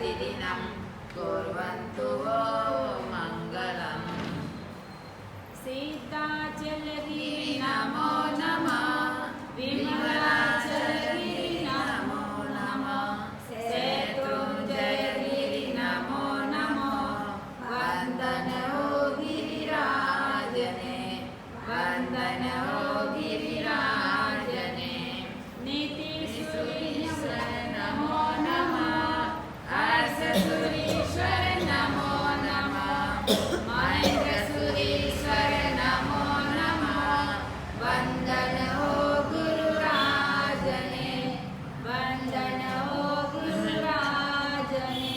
प्रतिदिनं कुर्वन्तु वो मङ्गलम्। सीताचलगिरि नमो नमः, विमलाचलगिरि नमो नमः, शत्रुञ्जयगिरि नमो नमः, वन्दन हो गिरिराजने, वन्दन हो गिरिराजने। नीतिशुरीश्वर नमो नमः, हर्षसुरीश्वर नमो नमः, महेन्द्रसुरीश्वर नमो नमः, वन्दन हो गुरुराजने, वन्दन हो गुरुराजने।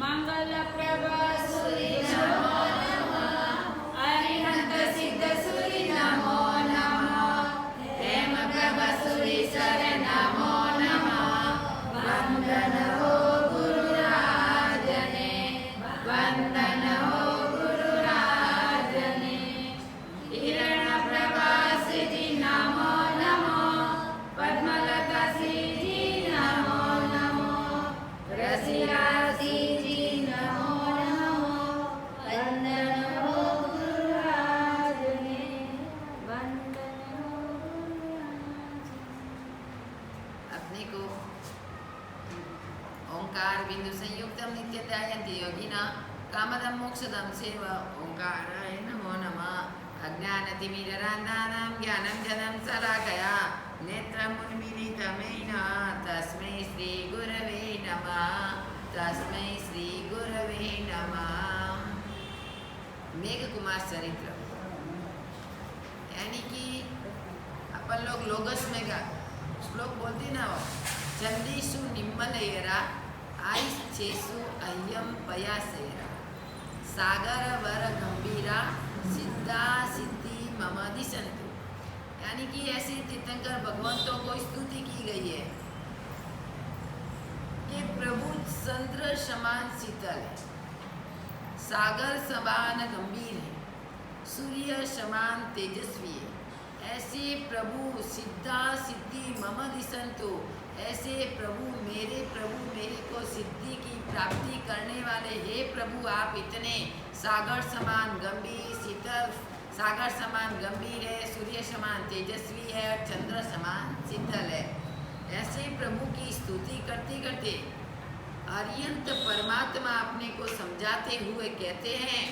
मंगलप्रभा सुरी नमो नमः, अरिहंत सिद्ध सुरी नमो नमः, हेमप्रभ सुरीश्वर नमो नमः, वन्दन हो गुरुराजने, वन्दन हो गुरुराजने। हिरण्यप्रभा श्रीजी नमो नमः, पद्मलता श्रीजी नमो नमः, रसिया श्रीजी नमो नमः, वन्दन हो गुरुराजने, वन्दन हो गुरुराजने। अपने को ओंकार बिंदु संयुक्तम नित्यध्यायन्ति योगिना कामदं मोक्षदं सेव ओंकाराय नमो नमः। अज्ञानतिमिरान्धानां ज्ञानञ्जनं शलाकया नेत्रमुन्मीलितमेन तस्मै श्रीगुरवे नमः, तस्मै श्रीगुरवे नमः। मेघ कुमार चरित्र यानी कि अपन लोग लोगस में का श्लोक बोलते ना हो, चंदीसु निम्मलयरा आइश्चेसु अय्यम पयासेरा, सागर वर गंभीरा सिद्धा सिद्धि ममदि संतु। यानी कि ऐसे तीर्थंकर भगवंतों को स्तुति की गई है कि प्रभु चंद्र समान शीतल है, सागर समान गंभीर है, सूर्य समान तेजस्वी है। ऐसे प्रभु सिद्धा सिद्धि मम दिसंतु, ऐसे प्रभु मेरे को सिद्धि की प्राप्ति करने वाले। हे प्रभु आप इतने सागर समान गंभीर शीतल, सागर समान गंभीर है, सूर्य समान तेजस्वी है और चंद्र समान शीतल है। ऐसे प्रभु की स्तुति करते करते अरियंत परमात्मा अपने को समझाते हुए कहते हैं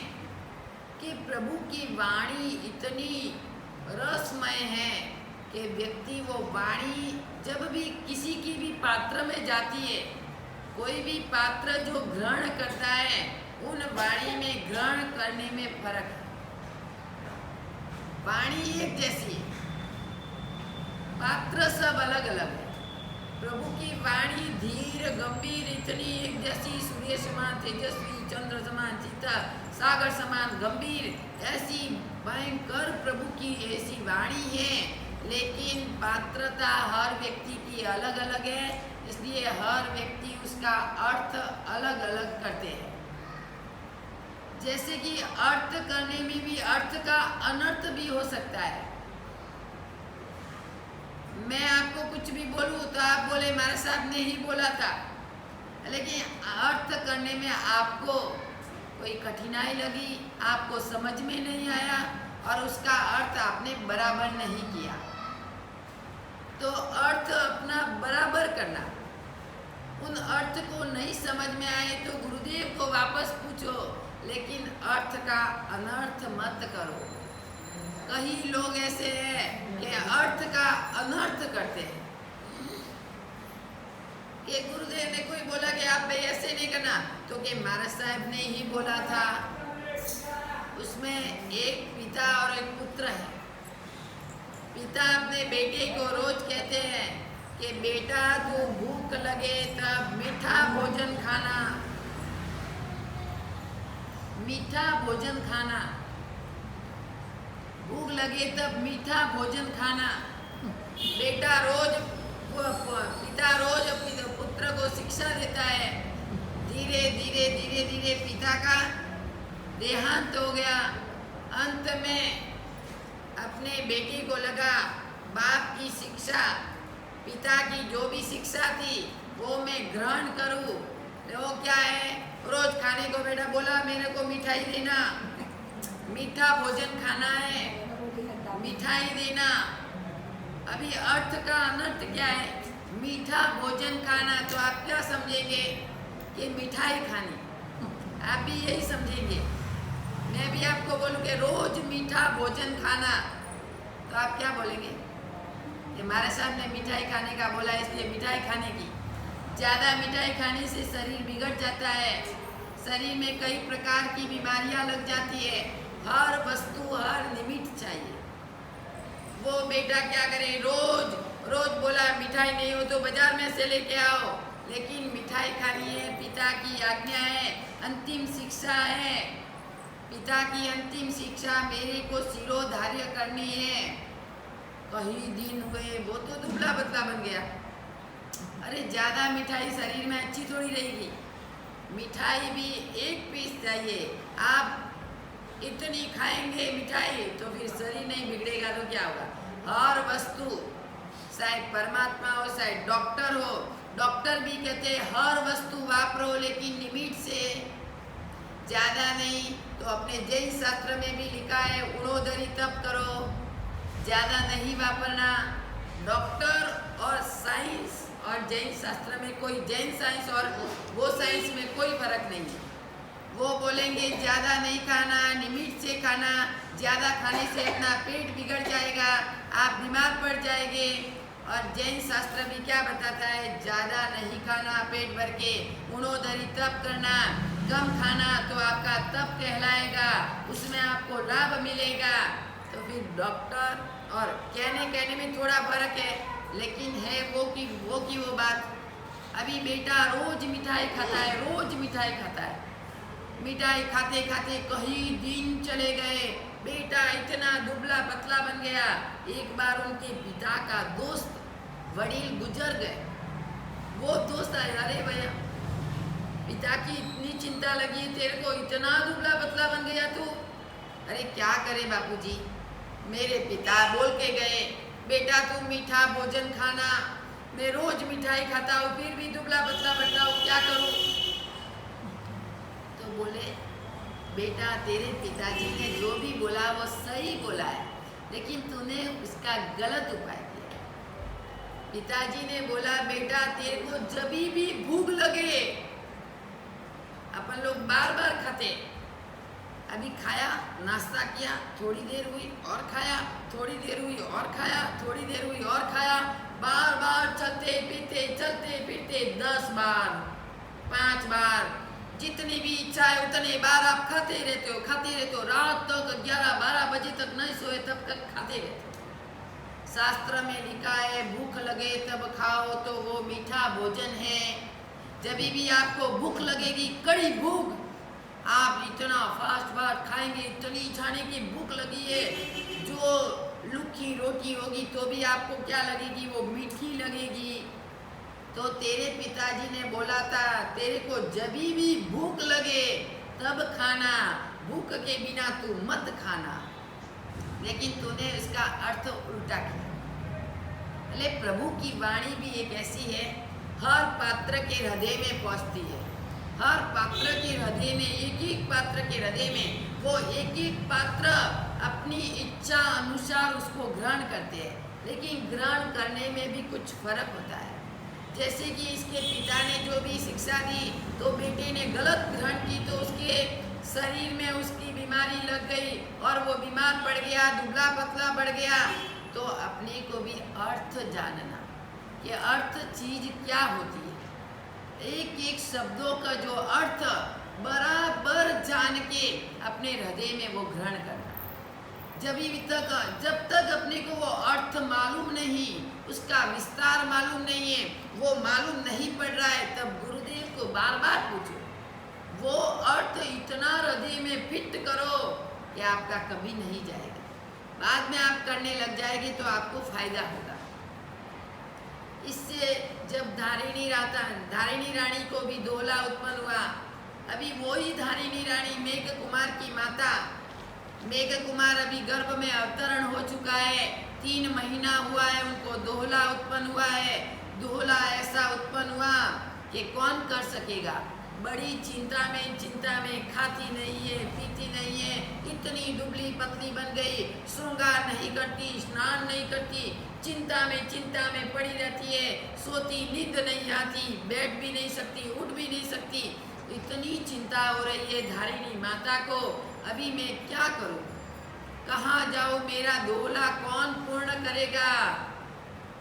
कि प्रभु की वाणी इतनी रसमय है कि व्यक्ति वो वाणी जब भी किसी की भी पात्र में जाती है, कोई भी पात्र जो ग्रहण करता है उन वाणी में ग्रहण करने में फर्क है। वाणी एक जैसी है, पात्र सब अलग अलग है। प्रभु की वाणी धीर गंभीर इतनी एक जैसी, सूर्य समान तेजस्वी, चंद्र समान शीतल, सागर समान गंभीर, ऐसी भयंकर प्रभु की ऐसी वाणी है। लेकिन पात्रता हर व्यक्ति की अलग अलग है, इसलिए हर व्यक्ति उसका अर्थ अलग अलग करते हैं। जैसे कि अर्थ करने में भी अर्थ का अनर्थ भी हो सकता है। मैं आपको कुछ भी बोलूं तो आप बोले महाराज साहब ने ही बोला था, लेकिन अर्थ करने में आपको कोई कठिनाई लगी, आपको समझ में नहीं आया और उसका अर्थ आपने बराबर नहीं किया। तो अर्थ अपना बराबर करना, उन अर्थ को नहीं समझ में आए तो गुरुदेव को वापस पूछो, लेकिन अर्थ का अनर्थ मत करो। कई लोग ऐसे हैं कि अर्थ का अनर्थ करते हैं कि गुरुदेव ने कोई बोला कि आप भाई ऐसे नहीं करना, तो कि महाराज साहब ने ही बोला था। उसमें एक पिता और एक पुत्र है। पिता अपने बेटे को रोज कहते हैं कि बेटा तू भूख लगे तब मीठा भोजन खाना, मीठा भोजन खाना, भूख लगे तब मीठा भोजन खाना। पिता रोज पुत्र को शिक्षा देता है। धीरे धीरे पिता का देहांत हो गया। अंत में अपने बेटे को लगा बाप की शिक्षा, पिता की जो भी शिक्षा थी वो मैं ग्रहण करूं, वो क्या है, रोज खाने को बेटा बोला मेरे को मिठाई देना, मीठा भोजन खाना है, मिठाई देना। अभी अर्थ का अनर्थ क्या है, मीठा भोजन खाना, तो आप क्या समझेंगे कि मिठाई खानी, आप भी यही समझेंगे। मैं भी आपको बोलूं कि रोज मीठा भोजन खाना, तो आप क्या बोलेंगे कि हमारे सामने मिठाई खाने का बोला इसलिए मिठाई खाने की। ज़्यादा मिठाई खाने से शरीर बिगड़ जाता है, शरीर में कई प्रकार की बीमारियां लग जाती है। हर वस्तु हर निमित्त चाहिए। वो बेटा क्या करे, रोज रोज बोला मिठाई नहीं हो तो बाजार में से लेके आओ, लेकिन मिठाई खानी है, पिता की आज्ञा है, अंतिम शिक्षा है, पिता की अंतिम शिक्षा मेरे को शिरोधार्य करनी है। कई दिन हुए वो तो दुबला पतला बन गया। अरे ज़्यादा मिठाई शरीर में अच्छी थोड़ी रहेगी, मिठाई भी एक पीस चाहिए। आप इतनी खाएंगे मिठाई तो फिर शरीर नहीं बिगड़ेगा तो क्या होगा। हर वस्तु, चाहे परमात्मा हो चाहे डॉक्टर हो, डॉक्टर भी कहते हैं हर वस्तु वापरो लेकिन लिमिट से, ज़्यादा नहीं। तो अपने जैन शास्त्र में भी लिखा है उणोदरी तप करो, ज़्यादा नहीं वापरना। डॉक्टर और साइंस और जैन शास्त्र में कोई, जैन साइंस और वो साइंस में कोई फर्क नहीं है। वो बोलेंगे ज़्यादा नहीं खाना, लिमिट से खाना। ज़्यादा खाने से अपना पेट बिगड़ जाएगा, आप बीमार पड़ जाएंगे। और जैन शास्त्र भी क्या बताता है, ज़्यादा नहीं खाना पेट भर के, उणोदरी तप करना, कम खाना तो आपका तप कहलाएगा, उसमें आपको लाभ मिलेगा। तो फिर डॉक्टर और कहने में थोड़ा फर्क है, लेकिन है वो की वो बात। अभी बेटा रोज मिठाई खाता है, रोज मिठाई खाता है, मिठाई खाते खाते कई दिन चले गए, बेटा इतना दुबला पतला बन गया। एक बार उनके पिता का दोस्त वडील गुजर गए, वो दोस्त आया, अरे भैया पिता की इतनी चिंता लगी, तेरे को इतना दुबला पतला बन गया तू। अरे क्या करे बापूजी, मेरे पिता बोल के गए बेटा तू मीठा भोजन खाना, मैं रोज मिठाई खाता हूँ फिर भी दुबला पतला बनता हूँ, क्या करूँ। तो बोले बेटा तेरे पिताजी ने जो भी बोला वो सही बोला है, लेकिन तूने उसका गलत उपाय किया। पिताजी ने बोला बेटा तेरे को जब भी भूख लगे, अपन लोग बार बार खाते, अभी खाया नाश्ता किया, थोड़ी देर हुई और खाया, थोड़ी देर हुई और खाया, थोड़ी देर हुई और खाया, बार बार चलते फिरते 10 बार 5 बार जितनी भी इच्छा है उतने बार आप खाते रहते हो। रात तक 11-12 बजे तक नहीं सोए तब तक खाते रहते हो। शास्त्र में लिखा है भूख लगे तब खाओ, तो वो मीठा भोजन है। जब भी आपको भूख लगेगी, कड़ी भूख, आप इतना फास्ट खाएंगे, इतनी खाने की भूख लगी है, जो लुखी रोटी होगी तो भी आपको क्या लगेगी, वो मीठी लगेगी। तो तेरे पिताजी ने बोला था तेरे को जब भी भूख लगे तब खाना, भूख के बिना तू मत खाना, लेकिन तूने इसका अर्थ उल्टा किया। अरे प्रभु की वाणी भी एक ऐसी है, हर पात्र के हृदय में पहुंचती है। हर पात्र के हृदय में, एक पात्र के हृदय में वो एक पात्र अपनी इच्छा अनुसार उसको ग्रहण करते हैं, लेकिन ग्रहण करने में भी कुछ फर्क होता है। जैसे कि इसके पिता ने जो भी शिक्षा दी तो बेटे ने गलत ग्रहण की, तो उसके शरीर में उसकी बीमारी लग गई और वो बीमार पड़ गया, दुबला पतला बढ़ गया। तो अपने को भी अर्थ जानना कि अर्थ चीज क्या होती है, एक शब्दों का जो अर्थ बराबर जान के अपने हृदय में वो ग्रहण करना। जब तक अपने को वो अर्थ मालूम नहीं, उसका विस्तार मालूम नहीं है, वो मालूम नहीं पड़ रहा है, तब गुरुदेव को बार बार पूछो, वो अर्थ इतना हृदय में फिट करो कि आपका कभी नहीं जाएगा। बाद में आप करने लग जाएंगे तो आपको फायदा होगा। इससे जब धारिणी रानी को भी दोहला उत्पन्न हुआ, अभी वही धारिणी रानी मेघ कुमार की माता, मेघ कुमार अभी गर्भ में अवतरण हो चुका है, 3 महीना हुआ है, उनको दोहला उत्पन्न हुआ है। दोहला ऐसा उत्पन्न हुआ कि कौन कर सकेगा। बड़ी चिंता में खाती नहीं है, पीती नहीं है, इतनी दुबली पतली बन गई, श्रृंगार नहीं करती, स्नान नहीं करती, चिंता में पड़ी रहती है, सोती, नींद नहीं आती, बैठ भी नहीं सकती, उठ भी नहीं सकती, इतनी चिंता हो रही है धारिणी माता को। अभी मैं क्या करूं, कहाँ जाऊं, मेरा दोहला कौन पूर्ण करेगा।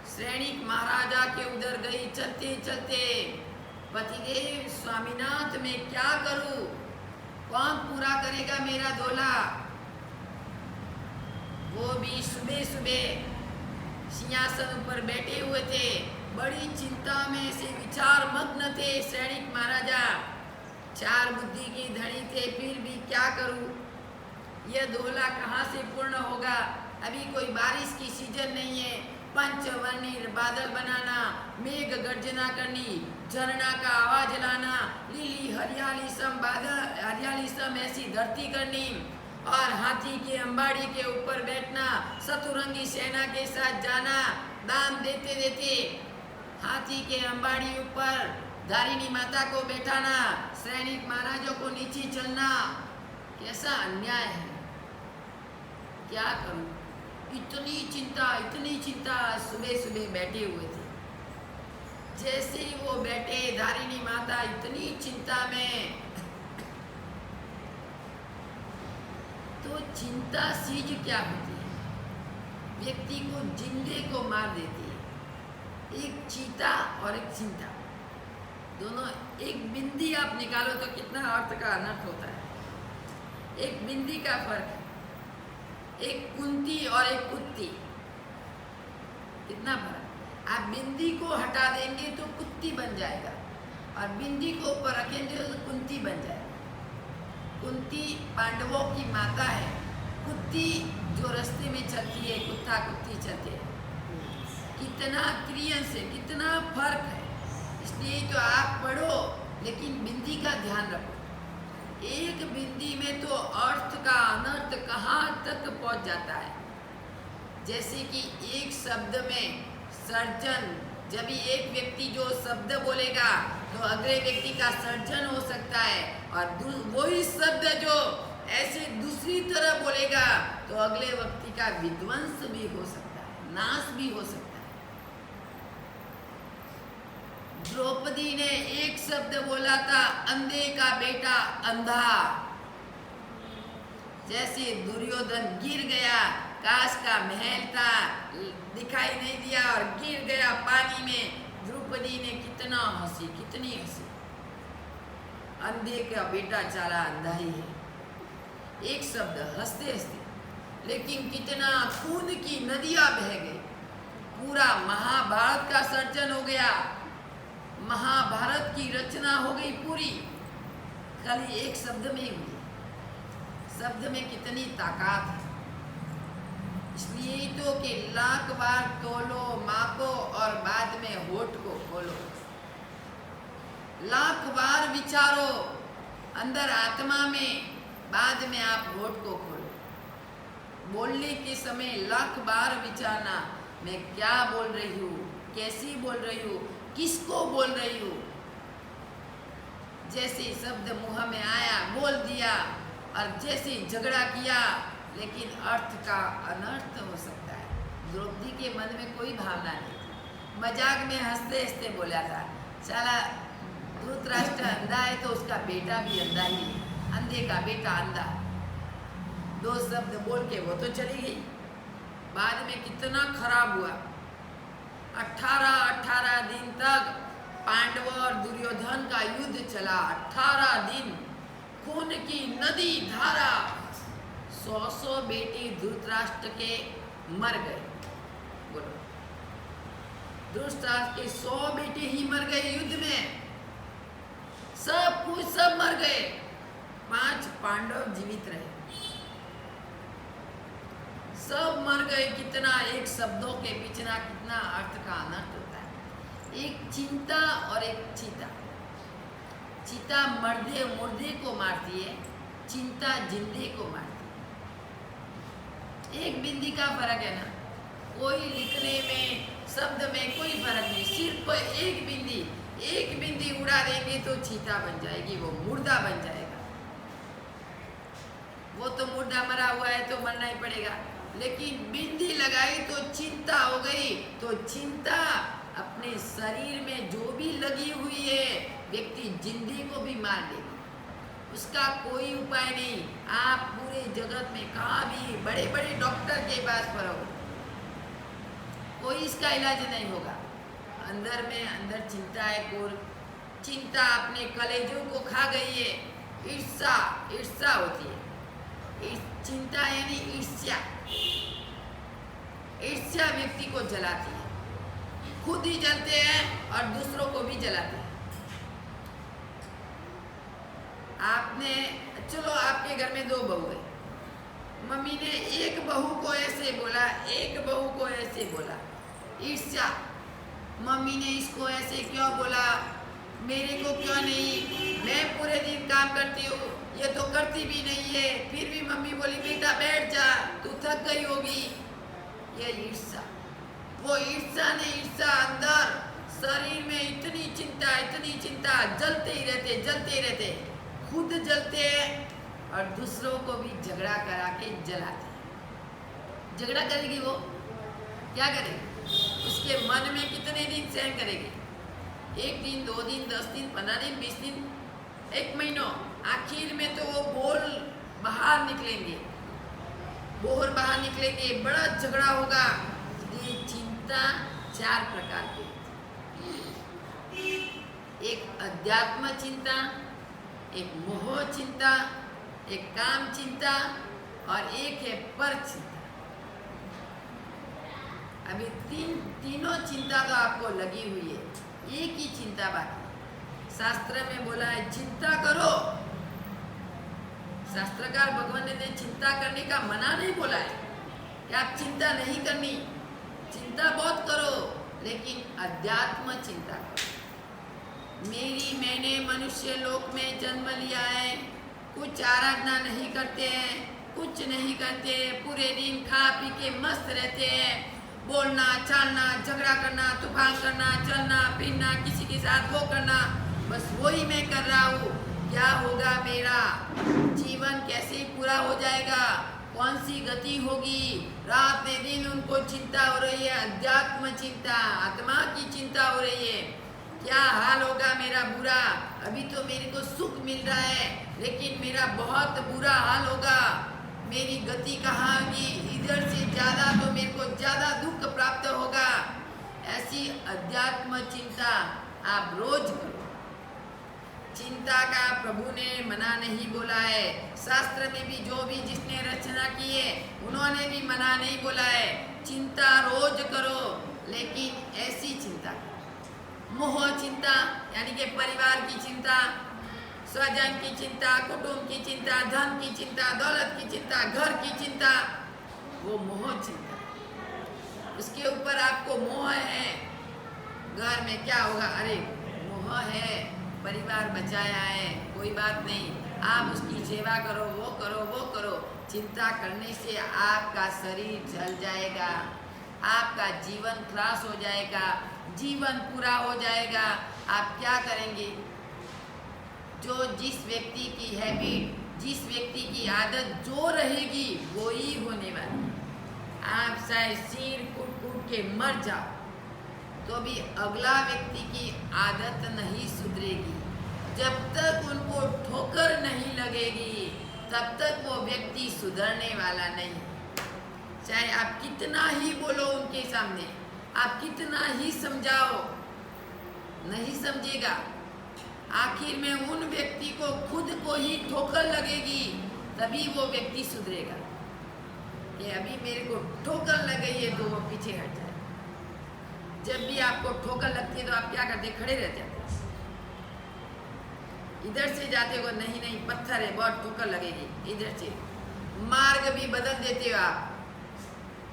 सैनिक महाराजा के उधर गई, चलते चलते, पतिदेव स्वामीनाथ मैं क्या करूं, कौन पूरा करेगा मेरा दोहला। वो भी सुबह सुबह सिंहासन पर बैठे हुए थे, बड़ी चिंता में से विचार मग्न थे सैनिक महाराजा, चार बुद्धि की धनी थे, फिर भी क्या करूं, यह दोहला कहाँ से पूर्ण होगा। अभी कोई बारिश की सीजन नहीं है, पंचवर्णीय बादल बनाना, मेघ गर्जना करनी, झरना का आवाज लाना, लीली हरियाली सम बादल, हरियाली सम ऐसी धरती करनी, और हाथी के अंबाड़ी के ऊपर बैठना, सतुरंगी सेना के साथ जाना, दान देते देते हाथी के अंबाड़ी ऊपर धारिणी माता को बैठाना, सैनिक महाराजों को नीचे चलना, कैसा अन्याय है। क्या करूं, इतनी चिंता, सुबह सुबह बैठे हुए थे। जैसे ही वो बैठे, धारिणी माता इतनी चिंता में, तो चिंता सीज क्या होती है, व्यक्ति को जिंदे को मार देती है। एक चीता और एक चिंता, दोनों एक बिंदी आप निकालो तो कितना अर्थ का अनर्थ होता है। एक बिंदी का फर्क है, एक कुंती और एक कुत्ती, कितना फर्क। आप बिंदी को हटा देंगे तो कुत्ती बन जाएगा, और बिंदी को ऊपर रखेंगे तो कुंती बन जाएगा। कुंती पांडवों की माता है, कुत्ती जो रास्ते में चलती है, कुत्ता कुत्ती चलते हैं, कितना क्रियंस है, कितना फर्क है। इसलिए तो आप पढ़ो, लेकिन बिंदी का ध्यान रखो। एक बिंदी में तो अर्थ का अनर्थ कहाँ तक पहुँच जाता है। जैसे कि एक शब्द में सर्जन, जब एक व्यक्ति जो शब्द बोलेगा तो अगले व्यक्ति का सर्जन हो सकता है, और वही शब्द जो ऐसे दूसरी तरह बोलेगा तो अगले व्यक्ति का विध्वंस भी हो सकता है, नाश भी हो सकता है। द्रौपदी ने एक शब्द बोला था, अंधे का बेटा अंधा, जैसे दुर्योधन गिर गया, काश का महल था, दिखाई नहीं दिया और गिर गया पानी में। द्रौपदी ने कितना हंसी, कितनी हंसी, अंधे का बेटा चाला अंधा ही है, एक शब्द हंसते हंसते, लेकिन कितना खून की नदियां बह गई, पूरा महाभारत का सर्जन हो गया, महाभारत की रचना हो गई पूरी, खाली एक शब्द में हुई। शब्द में कितनी ताकत है। इसलिए तो कि लाख बार तोलो, मापो और बाद में होठ को खोलो, लाख बार विचारो अंदर आत्मा में, बाद में आप होठ को खोलो। बोलने के समय लाख बार विचारना, मैं क्या बोल रही हूँ, कैसी बोल रही हूँ, किसको बोल रही हूँ। जैसे शब्द मुंह में आया बोल दिया, और जैसे झगड़ा किया, लेकिन अर्थ का अनर्थ हो सकता है। द्रौपदी के मन में कोई भावना नहीं, मजाक में हंसते हंसते बोला था, साला धृतराष्ट्र अंधा है तो उसका बेटा भी अंधा ही है, अंधे का बेटा अंधा। दो शब्द बोल के वो तो चली गई। बाद में कितना खराब हुआ, 18 दिन तक पांडवों और दुर्योधन का युद्ध चला। 18 दिन खून की नदी धारा, 100 बेटे धृतराष्ट्र के मर गए। बोलो, धृतराष्ट्र के 100 बेटे ही मर गए युद्ध में, सब कुछ सब मर गए, 5 पांडव जीवित रहे, सब मर गए। कितना एक शब्दों के पीछे कितना अर्थ का अनर्थ होता है। एक चिंता और एक चीता, चीता मुर्दे को मारती है, चिंता जिंदे को मारती है। एक बिंदी का फर्क है ना, कोई लिखने में, शब्द में कोई फर्क नहीं, सिर्फ एक बिंदी, एक बिंदी उड़ा देंगे तो चीता बन जाएगी, वो मुर्दा बन जाएगा। वो तो मुर्दा मरा हुआ है तो मरना ही पड़ेगा, लेकिन बिंदी लगाई तो चिंता हो गई, तो चिंता अपने शरीर में जो भी लगी हुई है व्यक्ति जिंदगी को भी मार देगी, उसका कोई उपाय नहीं। आप पूरे जगत में कहाँ भी बड़े बड़े डॉक्टर के पास पढ़ो, कोई इसका इलाज नहीं होगा। अंदर में अंदर चिंता है, चिंता अपने कलेजों को खा गई है। ईर्ष्या, ईर्ष्या होती है, चिंता यानी ईर्ष्या। ईर्ष्या व्यक्ति को जलाती है, खुद ही जलते हैं और दूसरों को भी जलाते हैं। आपने, चलो आपके घर में 2 बहू है, मम्मी ने एक बहू को ऐसे बोला, एक बहू को ऐसे बोला, ईर्ष्या। मम्मी ने इसको ऐसे क्यों बोला, मेरे को क्यों नहीं, मैं पूरे दिन काम करती हूँ, ये तो करती भी नहीं है, फिर भी मम्मी बोली बेटा बैठ जा, तू थक गई होगी। ये ईर्ष्या, वो ईर्ष्या ने, ईर्ष्या अंदर शरीर में इतनी चिंता, जलते ही रहते, खुद जलते हैं और दूसरों को भी झगड़ा करा के जलाते हैं। झगड़ा करेगी वो, क्या करेगी, उसके मन में कितने दिन सहन करेगी, 1 दिन, 2 दिन, 10 दिन, 15 दिन, 20 दिन, 1 महीनों, आखिर में तो वो बोल बाहर निकलेंगे, बड़ा झगड़ा होगा। ये चिंता 4 प्रकार की, एक अध्यात्म चिंता, एक मोह चिंता, एक काम चिंता और एक है पर चिंता। अभी तीनों चिंता तो आपको लगी हुई है, एक ही चिंता बाकी। शास्त्र में बोला है चिंता करो, शास्त्रकार भगवान ने चिंता करने का मना नहीं बोला है कि आप चिंता नहीं करनी, चिंता बहुत करो, लेकिन अध्यात्म चिंता करो। मैंने मनुष्य लोक में जन्म लिया है, कुछ आराधना नहीं करते हैं, कुछ नहीं करते, पूरे दिन खा पी के मस्त रहते हैं, बोलना चालना, झगड़ा करना, तूफान करना, चलना फिरना, किसी के साथ वो करना, बस वही मैं कर रहा हूँ। क्या होगा, मेरा जीवन कैसे पूरा हो जाएगा, कौन सी गति होगी, रात में दिन उनको चिंता हो रही है, अध्यात्म चिंता, आत्मा की चिंता हो रही है। क्या हाल होगा मेरा बुरा, अभी तो मेरे को सुख मिल रहा है, लेकिन मेरा बहुत बुरा हाल होगा, मेरी गति कहाँ होगी, इधर से ज़्यादा तो मेरे को ज़्यादा दुख प्राप्त होगा। ऐसी अध्यात्म चिंता आप रोज करो। चिंता का प्रभु ने मना नहीं बोला है, शास्त्र में भी जो भी जिसने रचना की है उन्होंने भी मना नहीं बोला है। चिंता रोज करो, लेकिन ऐसी चिंता, मोह चिंता यानी कि परिवार की चिंता, स्वजन की चिंता, कुटुंब की चिंता, धन की चिंता, दौलत की चिंता, घर की चिंता, वो मोह चिंता। उसके ऊपर आपको मोह है, घर में क्या होगा, अरे मोह है, परिवार बचाया है, कोई बात नहीं, आप उसकी सेवा करो, वो करो, वो करो। चिंता करने से आपका शरीर जल जाएगा, आपका जीवन त्रास हो जाएगा, जीवन पूरा हो जाएगा। आप क्या करेंगे, जो जिस व्यक्ति की हैबिट, जिस व्यक्ति की आदत जो रहेगी वो ही होने वाली। आप चाहे सिर कूट कूट के मर जाओ तो भी अगला व्यक्ति की आदत नहीं सुधरेगी। जब तक उनको ठोकर नहीं लगेगी तब तक वो व्यक्ति सुधरने वाला नहीं। चाहे आप कितना ही बोलो उनके सामने, आप कितना ही समझाओ, नहीं समझेगा। आखिर में उन व्यक्ति को खुद को ही ठोकर लगेगी, तभी वो व्यक्ति सुधरेगा। कि अभी मेरे को ठोकर लग गई है तो वो पीछे हट जाए। जब भी आपको ठोकर लगती है तो आप क्या करते, खड़े रह जाते। इधर से जाते हो, नहीं नहीं पत्थर है, बहुत ठोकर लगेगी, इधर से मार्ग भी बदल देते हो आप,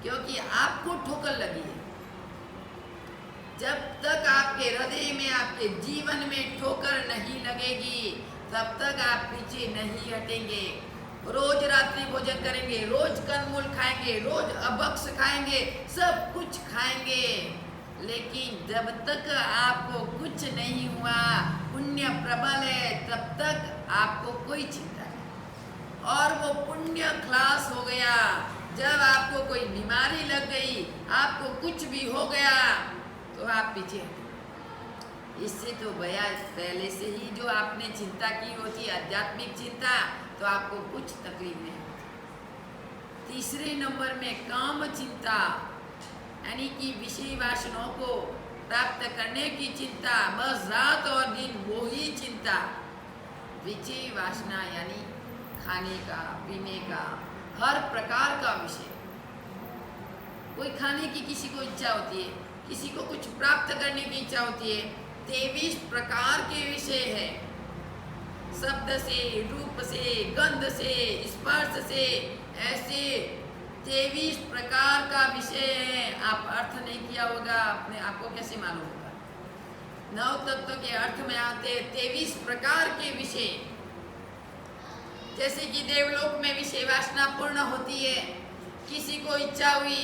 क्योंकि आपको ठोकर लगी है। जब तक आपके हृदय में, आपके जीवन में ठोकर नहीं लगेगी तब तक आप पीछे नहीं हटेंगे। रोज रात्रि भोजन करेंगे, रोज कंदमूल खाएंगे, रोज अभक्ष खाएंगे, सब कुछ खाएंगे, लेकिन जब तक आपको कुछ नहीं हुआ, पुण्य प्रबल है, तब तक आपको कोई चिंता नहीं। और वो पुण्य क्लास हो गया, जब आपको कोई बीमारी लग गई, आपको कुछ भी हो गया, तो आप पीछे हटे। इससे तो भैया पहले से ही जो आपने चिंता की होती आध्यात्मिक चिंता, तो आपको कुछ तकलीफ नहीं होती। तीसरे नंबर में काम चिंता, यानी कि विषय वासनाओं को प्राप्त करने की चिंता, बस रात और दिन वो ही चिंता। विषय वासना यानी खाने का, पीने का, हर प्रकार का विषय। कोई खाने की किसी को इच्छा होती है, किसी को कुछ प्राप्त करने की इच्छा होती है। 23 प्रकार के विषय है, शब्द से, रूप से, गंध से, स्पर्श से, ऐसे 23 प्रकार का विषय है। आप अर्थ नहीं किया होगा, अपने आपको कैसे मालूम होगा? 9 तत्व के अर्थ में आते 23 प्रकार के विषय। जैसे कि देवलोक में विषय वासना पूर्ण होती है। किसी को इच्छा हुई,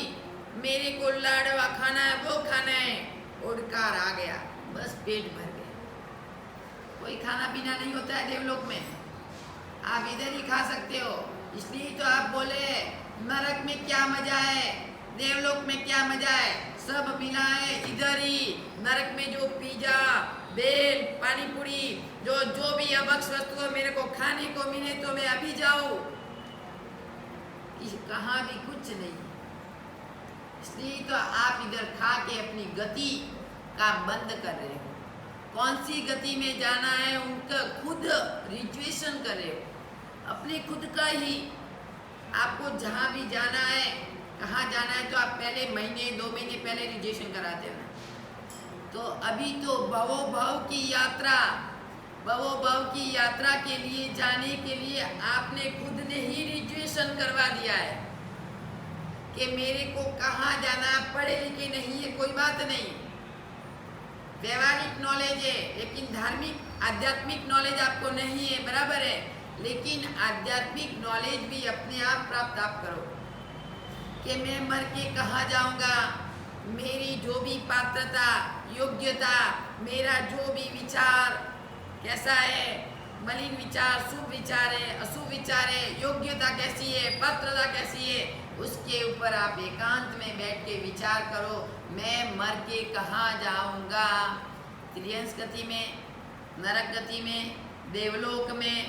मेरे को लाडवा खाना है, वो खाना है, उड़कार आ गया, बस पेट भर गया। कोई खाना पीना नहीं होता है देवलोक में, आप इधर ही खा सकते हो। इसलिए तो आप बोले नरक में क्या मजा है, देवलोक में क्या मजा है, सब मिला है इधर ही। नरक में जो पिज्जा, बेल, पानी पूरी, जो भी अभक्ष वस्तु है, मेरे को खाने को मिले तो मैं अभी जाऊं। कहाँ भी कुछ नहीं। इसलिए तो आप इधर खा के अपनी गति का बंद कर रहे हो। कौन सी गति में जाना है उनका खुद रिजर्वेशन कर रहे हो, अपने खुद का ही। आपको जहाँ भी जाना है, कहाँ जाना है, तो आप पहले महीने 2 महीने पहले रिजर्वेशन कराते हो ना। तो अभी तो भवो भव की यात्रा के लिए जाने के लिए आपने खुद ने ही रिजर्वेशन करवा दिया है कि मेरे को कहाँ जाना। पढ़े लिखे नहीं है कोई बात नहीं, व्यवहारिक नॉलेज है, लेकिन धार्मिक आध्यात्मिक नॉलेज आपको नहीं है, बराबर है। लेकिन आध्यात्मिक नॉलेज भी अपने आप प्राप्त आप करो कि मैं मर के कहाँ जाऊंगा। मेरी जो भी पात्रता, योग्यता, मेरा जो भी विचार कैसा है, मलिन विचार, शुभ विचार है, अशुभ विचार है, योग्यता कैसी है, पात्रता कैसी है, उसके ऊपर आप एकांत में बैठ के विचार करो। मैं मर के कहाँ जाऊंगा, त्रियंश गति में, नरक गति में, देवलोक में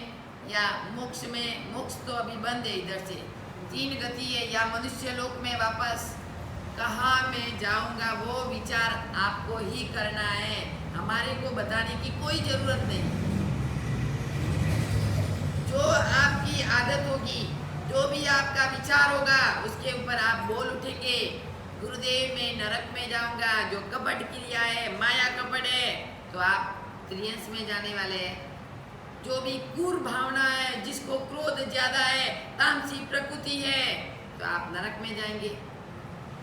या मोक्ष में। मोक्ष तो अभी बंद है, इधर से 3 गति है, या मनुष्य लोक में वापस कहाँ मैं जाऊंगा, वो विचार आपको ही करना है। हमारे को बताने की कोई जरूरत नहीं। जो आपकी आदत होगी, जो भी आपका विचार होगा, उसके ऊपर आप बोल उठेंगे, गुरुदेव मैं नरक में जाऊंगा। जो कपट क्रिया है, माया कपट है, तो आप त्रियंश में जाने वाले हैं। जो भी क्रूर भावना है, जिसको क्रोध ज्यादा है, तामसी प्रकृति है, तो आप नरक में जाएंगे।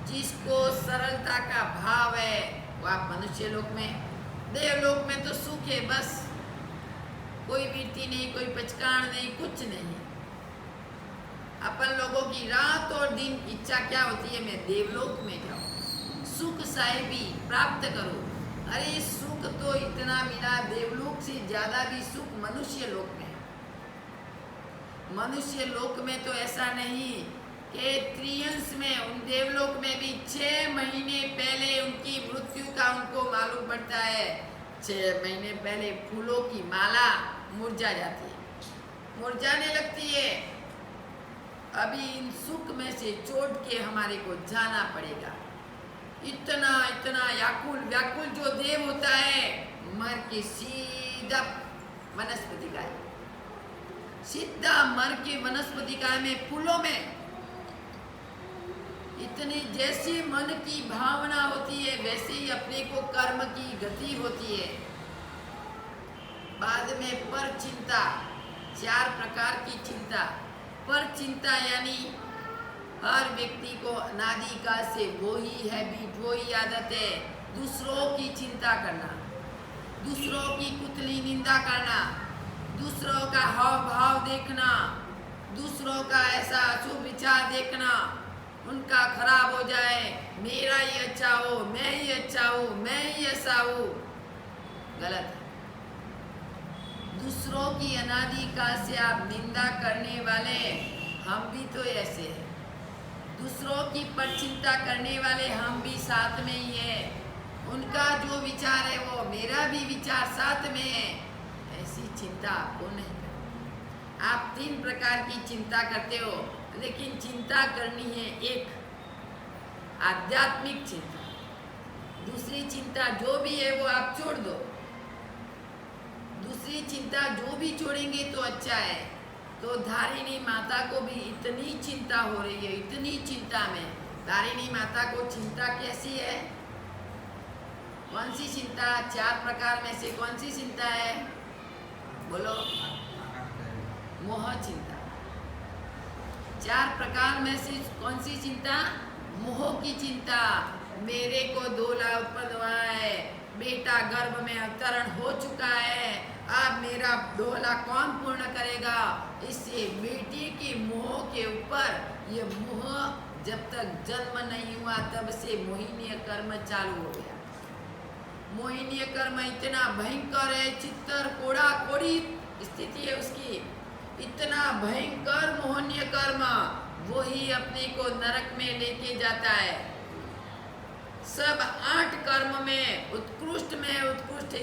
जिसको सरलता का भाव है, वो आप मनुष्य लोक में। देवलोक में तो सुख है, बस कोई वृत्ति नहीं, कोई पचकाण नहीं, कुछ नहीं। अपन लोगों की रात और दिन इच्छा क्या होती है, मैं देवलोक में जाऊं, सुख साहिबी प्राप्त करूं। अरे सुख तो इतना मिला, देवलोक से ज्यादा भी सुख मनुष्य लोक में है। मनुष्य लोक में तो ऐसा नहीं कि त्रियंश में, उन देवलोक में भी 6 महीने पहले उनकी मृत्यु का उनको मालूम पड़ता है। 6 महीने पहले फूलों की माला मुरझा जाती है, मुरझाने लगती है। अभी इन सुख में से छोड़ के हमारे को जाना पड़ेगा। इतना इतना व्याकुल जो देव होता है, मर के सीधा वनस्पति गाय, सीधा मर के वनस्पति गाय में, फूलों में। इतनी जैसी मन की भावना होती है, वैसे ही अपने को कर्म की गति होती है। बाद में पर चिंता, 4 प्रकार की चिंता। पर चिंता यानी हर व्यक्ति को अनादि काल से वो ही हैबिट, वो ही आदत है, दूसरों की चिंता करना, दूसरों की कुतली निंदा करना, दूसरों का हाव भाव देखना, दूसरों का ऐसा अशुभ विचार देखना, उनका खराब हो जाए, मेरा ही अच्छा हो, मैं ही अच्छा हूँ, मैं ही ऐसा हूँ, गलत है। दूसरों की अनादि काल से आप निंदा करने वाले, हम भी तो ऐसे हैं। दूसरों की परचिंता करने वाले हम भी साथ में ही है। उनका जो विचार है वो मेरा भी विचार साथ में है। ऐसी चिंता आपको नहीं करनी। आप 3 प्रकार की चिंता करते हो, लेकिन चिंता करनी है एक आध्यात्मिक चिंता। दूसरी चिंता जो भी है वो आप छोड़ दो। दूसरी चिंता जो भी छोड़ेंगे तो अच्छा है। तो धारिणी माता को भी इतनी चिंता हो रही है, इतनी चिंता में। धारिणी माता को चिंता कैसी है? कौन सी चिंता? 4 प्रकार में से कौन सी चिंता है? बोलो। मोह चिंता। 4 प्रकार में से कौन सी चिंता? मोह की चिंता। मेरे को 2 लाख उत्पन्न हुआ है, बेटा गर्भ में अवतरण हो चुका है, अब मेरा 2 लाख कौन पूर्ण करेगा? इससे बेटी की मोह के ऊपर ये मोह जब तक जन्म नहीं हुआ तब से मोहिनीय कर्म चालू हो गया। मोहिनीय कर्म इतना भयंकर है, चित्तर कोड़ा कोड़ी स्थिति है उसकी। इतना भयंकर मोहनीय कर्म, वही अपने को नरक में लेके जाता है। सब 8 कर्म में उत्कृष्ट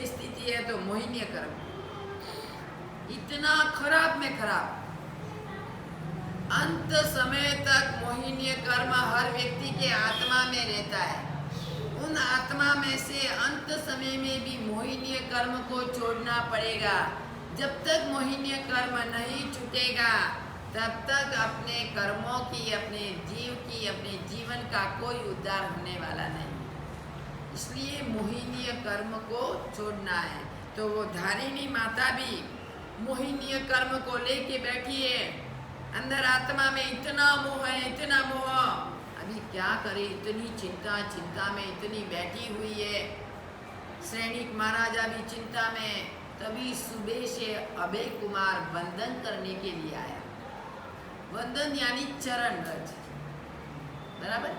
स्थिति है तो मोहिनीय कर्म इतना खराब में खराब। अंत समय तक मोहिनीय कर्म हर व्यक्ति के आत्मा में रहता है। उन आत्मा में से अंत समय में भी मोहिनीय कर्म को छोड़ना पड़ेगा। जब तक मोहिनीय कर्म नहीं छूटेगा तब तक अपने कर्मों की, अपने जीव की, अपने जीवन का कोई उद्धार होने वाला नहीं। इसलिए मोहिनीय कर्म को छोड़ना है। तो वो धारिणी माता भी मोहिनीय कर्म को लेके बैठी है। अंदर आत्मा में इतना मोह है, इतना मोह। अभी क्या करे, इतनी चिंता में इतनी बैठी हुई है। सैनिक महाराजा भी चिंता में। तभी सुबह से अभय कुमार वंदन करने के लिए आया। वंदन यानी चरण रज, बराबर?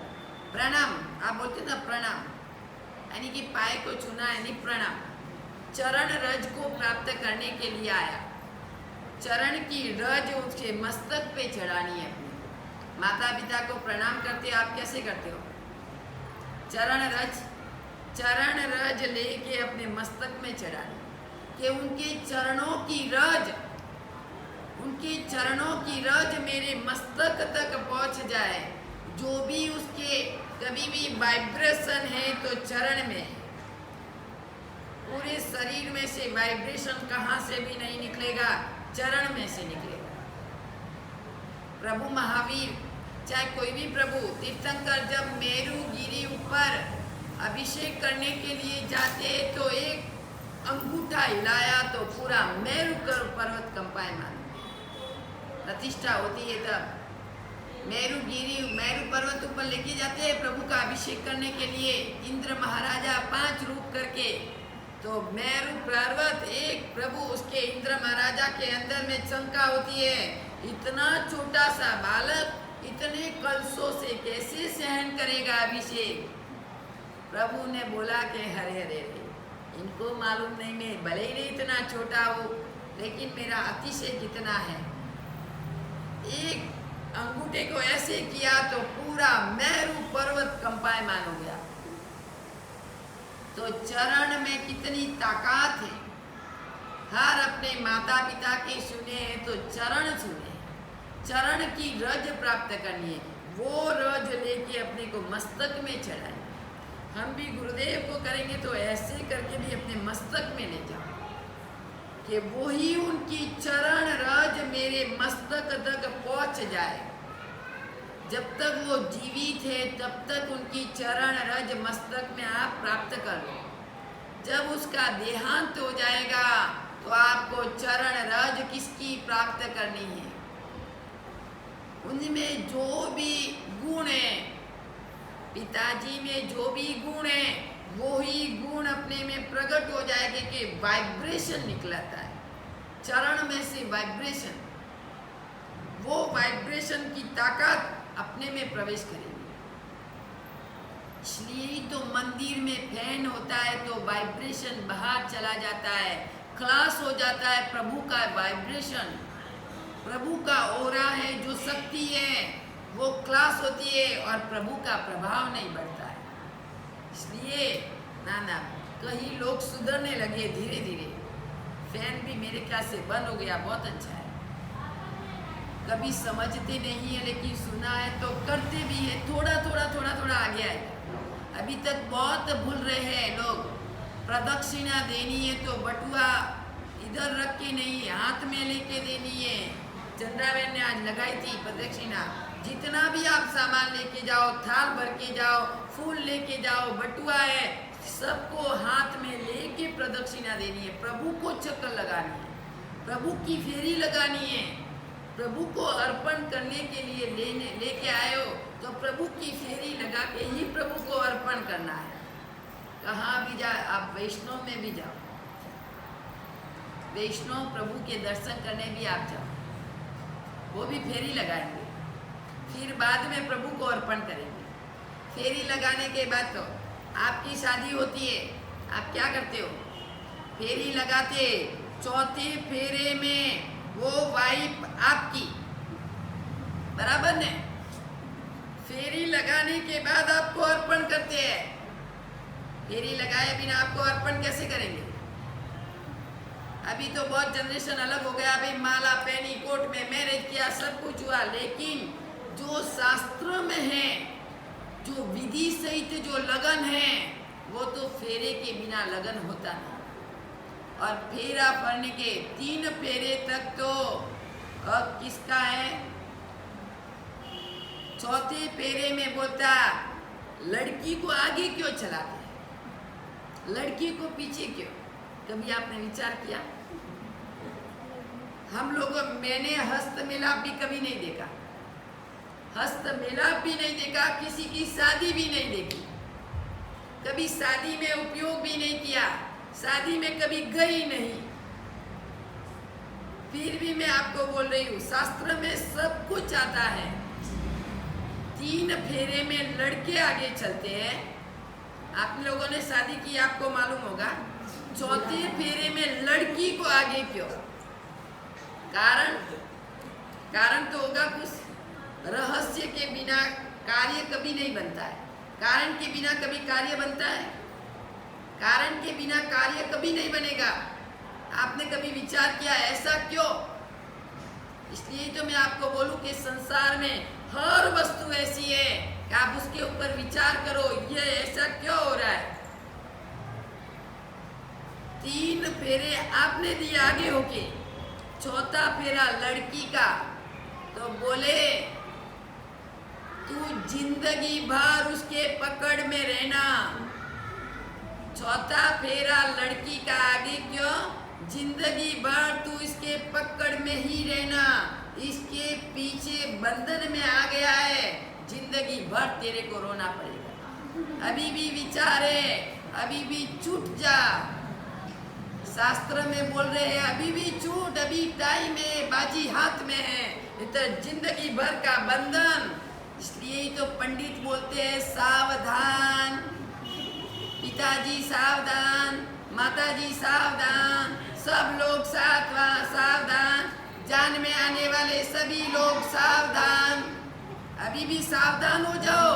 प्रणाम, आप बोलते ना प्रणाम, यानी कि पाए को छूना यानी प्रणाम। चरण रज को प्राप्त करने के लिए आया। चरण की रज उसके मस्तक पे चढ़ानी है। अपनी माता पिता को प्रणाम करते आप कैसे करते हो? चरण रज लेके अपने मस्तक में चढ़ानी, कि उनके चरणों की रज मेरे मस्तक तक पहुंच जाए। जो भी उसके कभी भी वाइब्रेशन है तो चरण में है। पूरे शरीर में से वाइब्रेशन कहाँ से भी नहीं निकलेगा, चरण में से निकलेगा। प्रभु महावीर, चाहे कोई भी प्रभु, तीर्थंकर जब मेरू गिरी ऊपर अभिषेक करने के लिए जाते तो एक अंगूठा हिलाया तो पूरा मेरू पर्वत कंपायमान, प्रतिष्ठा होती है। तब मेरू पर्वत ऊपर लेके जाते हैं प्रभु का अभिषेक करने के लिए। इंद्र महाराजा 5 रूप करके, तो मेरू पर्वत एक प्रभु, उसके इंद्र महाराजा के अंदर में शंका होती है, इतना छोटा सा बालक इतने कलशों से कैसे सहन करेगा अभिषेक? प्रभु ने बोला कि हरे हरे इनको मालूम नहीं, मैं भले ही इतना छोटा हूँ लेकिन मेरा अतिशय कितना है। एक अंगूठे को ऐसे किया तो पूरा मेरू पर्वत कंपायमान हो गया। तो चरण में कितनी ताकत है। हर अपने माता पिता के सुने हैं तो चरण सुने, चरण की रज प्राप्त करनी है। वो रज लेके अपने को मस्तक में चढ़ाए। हम भी गुरुदेव को करेंगे तो ऐसे करके भी अपने मस्तक में ले जाओ कि वही उनकी चरण रज मेरे मस्तक तक पहुंच जाए। जब तक वो जीवित है तब तक उनकी चरण रज मस्तक में आप प्राप्त कर लो। जब उसका देहांत हो जाएगा तो आपको चरण रज किसकी प्राप्त करनी है? उनमें जो भी गुण है, पिताजी में जो भी गुण है वो ही गुण अपने में प्रकट हो जाएंगे कि वाइब्रेशन निकलता है चरण में से। वाइब्रेशन, वो वाइब्रेशन की ताकत अपने में प्रवेश करेगी। इसलिए ही तो मंदिर में फैन होता है तो वाइब्रेशन बाहर चला जाता है, क्लास हो जाता है प्रभु का वाइब्रेशन। प्रभु का ओरा है, जो शक्ति है वो क्लास होती है और प्रभु का प्रभाव नहीं बढ़ता है। इसलिए ना कहीं लोग सुधरने लगे धीरे धीरे। फैन भी मेरे ख्याल से बंद हो गया, बहुत अच्छा है। कभी समझते नहीं है लेकिन सुना है तो करते भी है, थोड़ा आगे आएगा। अभी तक बहुत भूल रहे हैं लोग। प्रदक्षिणा देनी है तो बटुआ इधर रख के नहीं, हाथ में लेके देनी है। चंद्रा बहन ने आज लगाई थी प्रदक्षिणा। जितना भी आप सामान लेके जाओ, थाल भर के जाओ, फूल लेके जाओ, बटुआ है, सबको हाथ में लेके प्रदक्षिणा देनी है। प्रभु को चक्कर लगानी है, प्रभु की फेरी लगानी है। प्रभु को अर्पण करने के लिए लेके आए हो तो प्रभु की फेरी लगा के ही प्रभु को अर्पण करना है। कहाँ भी जाए, आप वैष्णव में भी जाओ, वैष्णव प्रभु के दर्शन करने भी आप जाओ, वो भी फेरी लगाएंगे, फिर बाद में प्रभु को अर्पण करेंगे। फेरी लगाने के बाद तो आपकी शादी होती है, आप क्या करते हो? फेरी लगाते, चौथे फेरे में वो वाइफ आपकी, बराबर ने? फेरी लगाने के बाद आपको अर्पण करते हैं। फेरी लगाए बिना आपको अर्पण कैसे करेंगे? अभी तो बहुत जनरेशन अलग हो गया। अभी माला पहनी, कोर्ट में मैरिज किया, सब कुछ हुआ, लेकिन जो शास्त्र में है, जो विधि सहित जो लगन है, वो तो फेरे के बिना लगन होता नहीं। और फेरा पड़ने के 3 फेरे तक तो किसका है? चौथे फेरे में बोलता लड़की को आगे क्यों चलाते हैं, लड़की को पीछे क्यों? कभी आपने विचार किया? हम लोग, मैंने हस्त मिलाप भी कभी नहीं देखा, हस्त मिलाप भी नहीं देखा, किसी की शादी भी नहीं देखी, कभी शादी में उपयोग भी नहीं किया, शादी में कभी गई नहीं। फिर भी मैं आपको बोल रही हूँ, शास्त्र में सब कुछ आता है। 3 फेरे में लड़के आगे चलते हैं। आप लोगों ने शादी की, आपको मालूम होगा। चौथे फेरे में लड़की को आगे क्यों? कारण तो होगा कुछ। रहस्य के बिना कार्य कभी नहीं बनता है, कारण के बिना कभी कार्य बनता है? कारण के बिना कार्य कभी नहीं बनेगा। आपने कभी विचार किया ऐसा क्यों? इसलिए तो मैं आपको बोलूं कि संसार में हर वस्तु ऐसी है कि आप उसके ऊपर विचार करो, ये ऐसा क्यों हो रहा है। 3 फेरे आपने दिए आगे होके, चौथा फेरा लड़की का, तो बोले तू जिंदगी भर उसके पकड़ में रहना। चौथा फेरा लड़की का आगे क्यों? जिंदगी भर तू इसके पकड़ में ही रहना, इसके पीछे बंधन में आ गया है, जिंदगी भर तेरे को रोना पड़ेगा। अभी भी विचार है, अभी भी छूट जा। शास्त्र में बोल रहे हैं अभी भी छूट, अभी टाइम है, बाजी हाथ में है, इतना जिंदगी भर का बंधन। इसलिए ही तो पंडित बोलते हैं सावधान, पिताजी सावधान, माताजी सावधान, सब लोग सावधान, जान में आने वाले सभी लोग सावधान। अभी भी सावधान हो जाओ।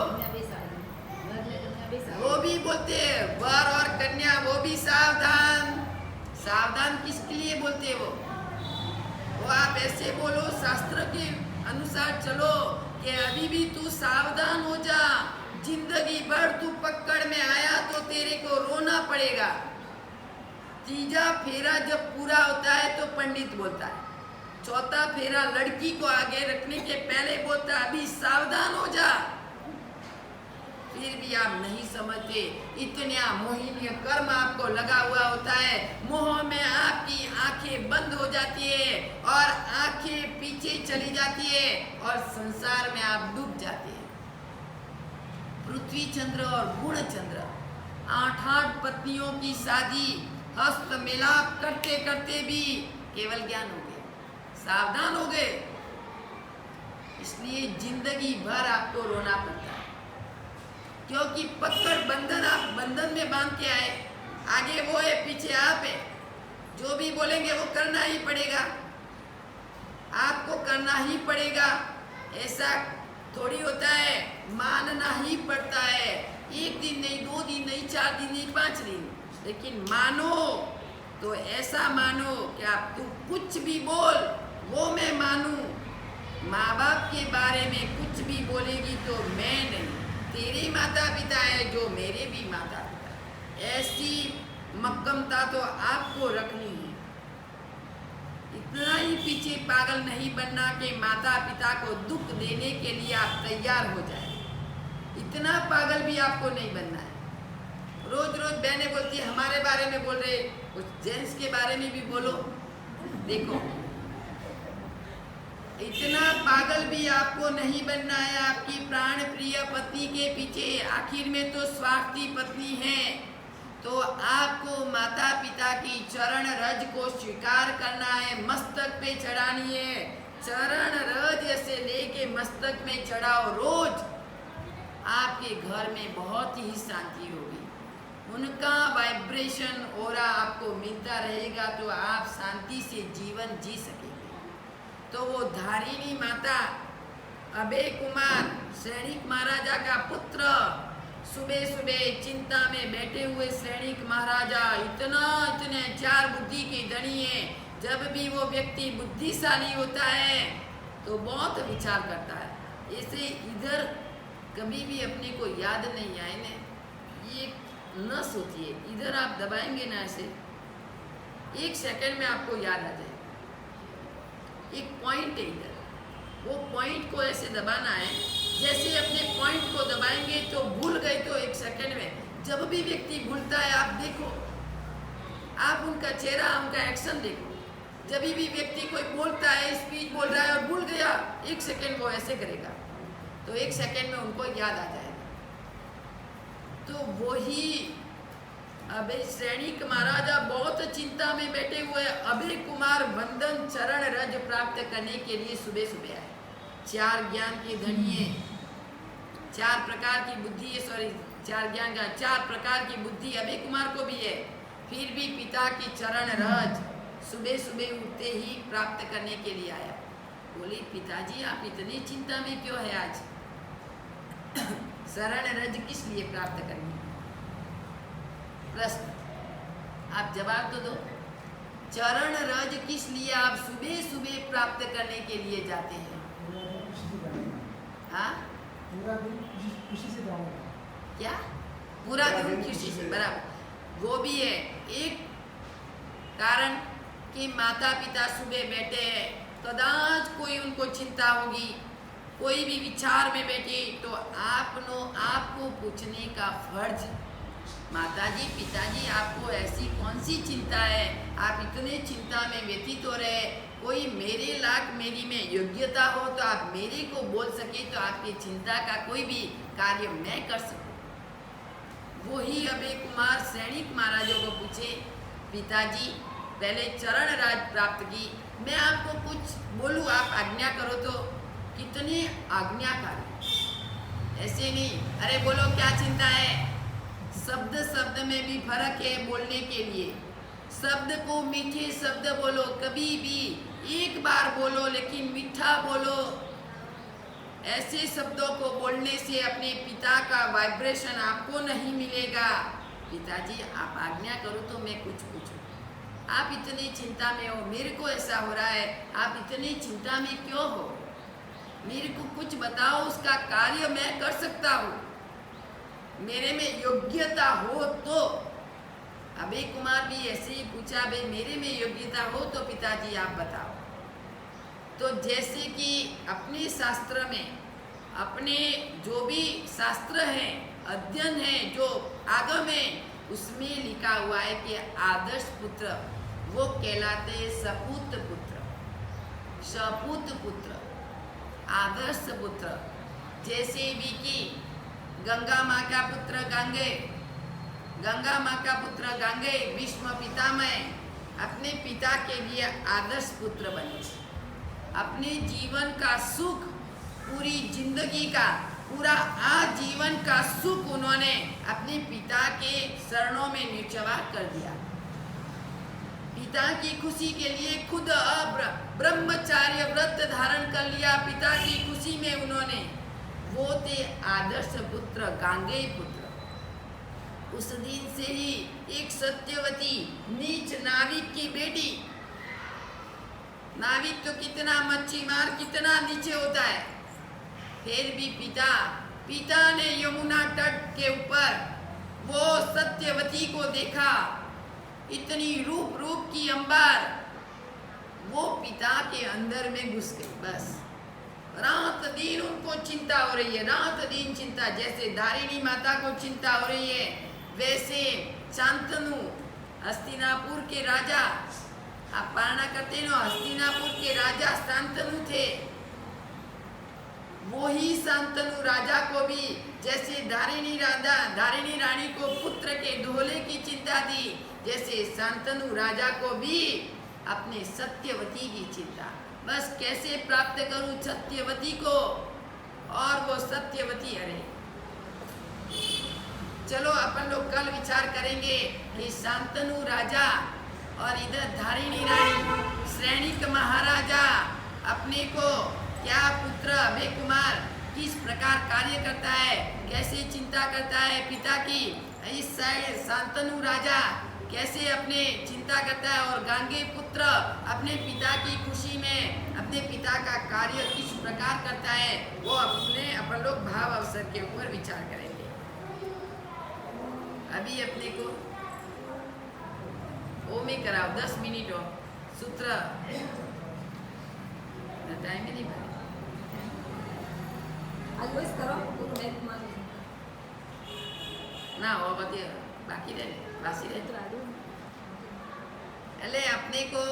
वो भी बोलते हैं वर और कन्या, वो भी सावधान। सावधान किसके लिए बोलते हैं वो आप ऐसे बोलो, शास्त्र के अनुसार चलो कि अभी भी तू सावधान हो जा, जिंदगी भर तू पकड़ में आया तो तेरे को रोना पड़ेगा। तीजा फेरा जब पूरा होता है तो पंडित बोलता है, चौथा फेरा लड़की को आगे रखने के पहले बोलता है अभी सावधान हो जा। फिर भी आप नहीं समझते, इतना मोहिनीय कर्म आपको लगा हुआ होता है, मोह में आपकी आंखें बंद हो जाती है और आंखें पीछे चली जाती है और संसार में आप डूब जाते हैं। पृथ्वी चंद्र और गुण चंद्र 8 पत्नियों की शादी हस्त मिलाप करते करते भी केवल ज्ञान हो गए, सावधान हो गए। इसलिए जिंदगी भर आपको रोना पड़ता है। क्योंकि पकड़ बंधन आप बंधन में बांध के आए, आगे वो है पीछे आप है, जो भी बोलेंगे वो करना ही पड़ेगा, आपको करना ही पड़ेगा। ऐसा थोड़ी होता है, मानना ही पड़ता है। एक दिन नहीं, 2 दिन नहीं, 4 दिन नहीं, 5 दिन, लेकिन मानो तो ऐसा मानो कि आप तू कुछ भी बोल वो मैं मानूं। माँ बाप के बारे में कुछ भी बोलेगी तो मैं नहीं, तेरे माता पिता है जो मेरे भी माता पिता। ऐसी मक्कमता तो आपको रखनी है। इतना ही पीछे पागल नहीं बनना कि माता पिता को दुख देने के लिए आप तैयार हो जाए, इतना पागल भी आपको नहीं बनना है। रोज रोज बहनें बोलती है हमारे बारे में बोल रहे, कुछ जेंट्स के बारे में भी बोलो। देखो, इतना पागल भी आपको नहीं बनना है आपकी प्राण प्रिय पत्नी के पीछे। आखिर में तो स्वार्थी पत्नी है, तो आपको माता पिता की चरण रज को स्वीकार करना है, मस्तक पे चढ़ानी है। चरण रज ऐसे लेके मस्तक में चढ़ाओ रोज, आपके घर में बहुत ही शांति होगी। उनका वाइब्रेशन ऑरा आपको मिलता रहेगा तो आप शांति से जीवन जी सकेंगे। तो वो धारिणी माता अभय कुमार सैनिक महाराजा का पुत्र, सुबह सुबह चिंता में बैठे हुए सैनिक महाराजा इतने 4 बुद्धि के धनी है। जब भी वो व्यक्ति बुद्धिशाली होता है तो बहुत विचार करता है। ऐसे इधर कभी भी अपने को याद नहीं आए ना, ये नस होती है, इधर आप दबाएंगे ना ऐसे 1 सेकंड में आपको याद आ जाए। एक पॉइंट है इधर, वो पॉइंट को ऐसे दबाना है। जैसे अपने पॉइंट को दबाएंगे तो भूल गए तो 1 सेकंड में। जब भी व्यक्ति भूलता है आप देखो, आप उनका चेहरा, उनका एक्शन देखो। जब भी व्यक्ति कोई बोलता है, स्पीच बोल रहा है और भूल गया, 1 सेकंड वो ऐसे करेगा तो 1 सेकंड में उनको याद आ जाएगा। तो वही अभय सैनिक महाराजा बहुत चिंता में बैठे हुए अभय कुमार वंदन चरण रज प्राप्त करने के लिए सुबह सुबह आए। 4 ज्ञान के धनी है, 4 प्रकार की बुद्धि है, 4 ज्ञान का 4 प्रकार की बुद्धि अभय कुमार को भी है। फिर भी पिता की चरण रज सुबह सुबह उठते ही प्राप्त करने के लिए आया। बोली पिताजी आप इतनी चिंता में क्यों है आज? शरण रज किस लिए प्राप्त करनी? प्रश्न, आप जवाब तो दो। चरण रज किस लिए आप सुबह सुबह प्राप्त करने के लिए जाते हैं? हाँ, पूरा दिन खुशी से जाऊंगा। क्या पूरा दिन खुशी से? बराबर, वो भी है एक कारण कि माता पिता सुबह बैठे हैं, कदाच कोई उनको चिंता होगी, कोई भी विचार में बैठे तो आपको पूछने का फर्ज, माताजी पिताजी आपको ऐसी कौन सी चिंता है, आप इतने चिंता में व्यतीत हो रहे, कोई मेरे लायक मेरी में योग्यता हो तो आप मेरे को बोल सके तो आपकी चिंता का कोई भी कार्य मैं कर सकूं। वही अभय कुमार सैनिक महाराजों को पूछे पिताजी पहले चरण राज प्राप्त की, मैं आपको कुछ बोलूं आप आज्ञा करो तो कितनी आज्ञाकारी, ऐसे नहीं अरे बोलो क्या चिंता है। शब्द शब्द में भी फर्क है बोलने के लिए। शब्द को मीठे शब्द बोलो, कभी भी एक बार बोलो लेकिन मीठा बोलो। ऐसे शब्दों को बोलने से अपने पिता का वाइब्रेशन आपको नहीं मिलेगा। पिताजी आप आज्ञा करो तो मैं कुछ पूछूं। आप इतनी चिंता में हो, मेरे को ऐसा हो रहा है, आप इतनी चिंता में क्यों हो? मेरे को कुछ बताओ, उसका कार्य मैं कर सकता हूँ, मेरे में योग्यता हो तो। अभय कुमार भी ऐसे ही पूछा, भाई मेरे में योग्यता हो तो पिताजी आप बताओ। तो जैसे कि अपने शास्त्र में, अपने जो भी शास्त्र हैं, अध्ययन है जो आगम है, उसमें लिखा हुआ है कि आदर्श पुत्र वो कहलाते सपूत पुत्र, सपूत पुत्र, आदर्श पुत्र। जैसे भी कि गंगा माँ का पुत्र गंगे, गंगा माँ का पुत्र गंगे भीष्म पितामह अपने पिता के लिए आदर्श पुत्र बने। अपने जीवन का सुख, पूरी जिंदगी का पूरा आजीवन का सुख उन्होंने अपने पिता के शरणों में न्यौछावर कर दिया। पिता की खुशी के लिए खुद ब्रह्मचार्य व्रत धारण कर लिया। पिता की खुशी में उन्होंने, वो थे आदर्श पुत्र, गांगेय पुत्र। उस दिन से ही एक सत्यवती नीच नाविक की बेटी, नाविक तो कितना मच्छी मार कितना नीचे होता है, फिर भी पिता ने यमुना तट के ऊपर वो सत्यवती को देखा, इतनी रूप की अंबर, वो पिता के अंदर में घुस गई। बस रात दिन उनको चिंता हो रही है, रात दिन चिंता। जैसे धारिणी माता को चिंता हो रही है, वैसे शांतनु हस्तिनापुर के राजा, आप पारणा करते हो, हस्तिनापुर के राजा शांतनु थे। वो ही शांतनु राजा को भी जैसे धारिणी रानी को पुत्र के दोहले की चिंता थी, जैसे शांतनु राजा को भी अपने सत्यवती की चिंता। बस कैसे प्राप्त करूं सत्यवती को, और वो सत्यवती, अरे चलो अपन लोग कल विचार करेंगे कि शांतनु राजा और इधर धारिणी रानी, श्रेणिक महाराजा अपने को क्या पुत्र अभय कुमार किस प्रकार कार्य करता है, कैसे चिंता करता है पिता की। इस साइड शांतनु राजा कैसे अपने चिंता करता है, और गांगे पुत्र अपने पिता की खुशी में अपने पिता का कार्य किस प्रकार करता है, वो अपन लोग भाव अवसर के ऊपर विचार करेंगे। अभी अपने को ओ में कराओ 10 मिनट और सूत्र टाइम ही नहीं भरे। अलवेज करो पूरा मैं मान ना वो बते बाकी रहे बासी रहे। એટલે अपने को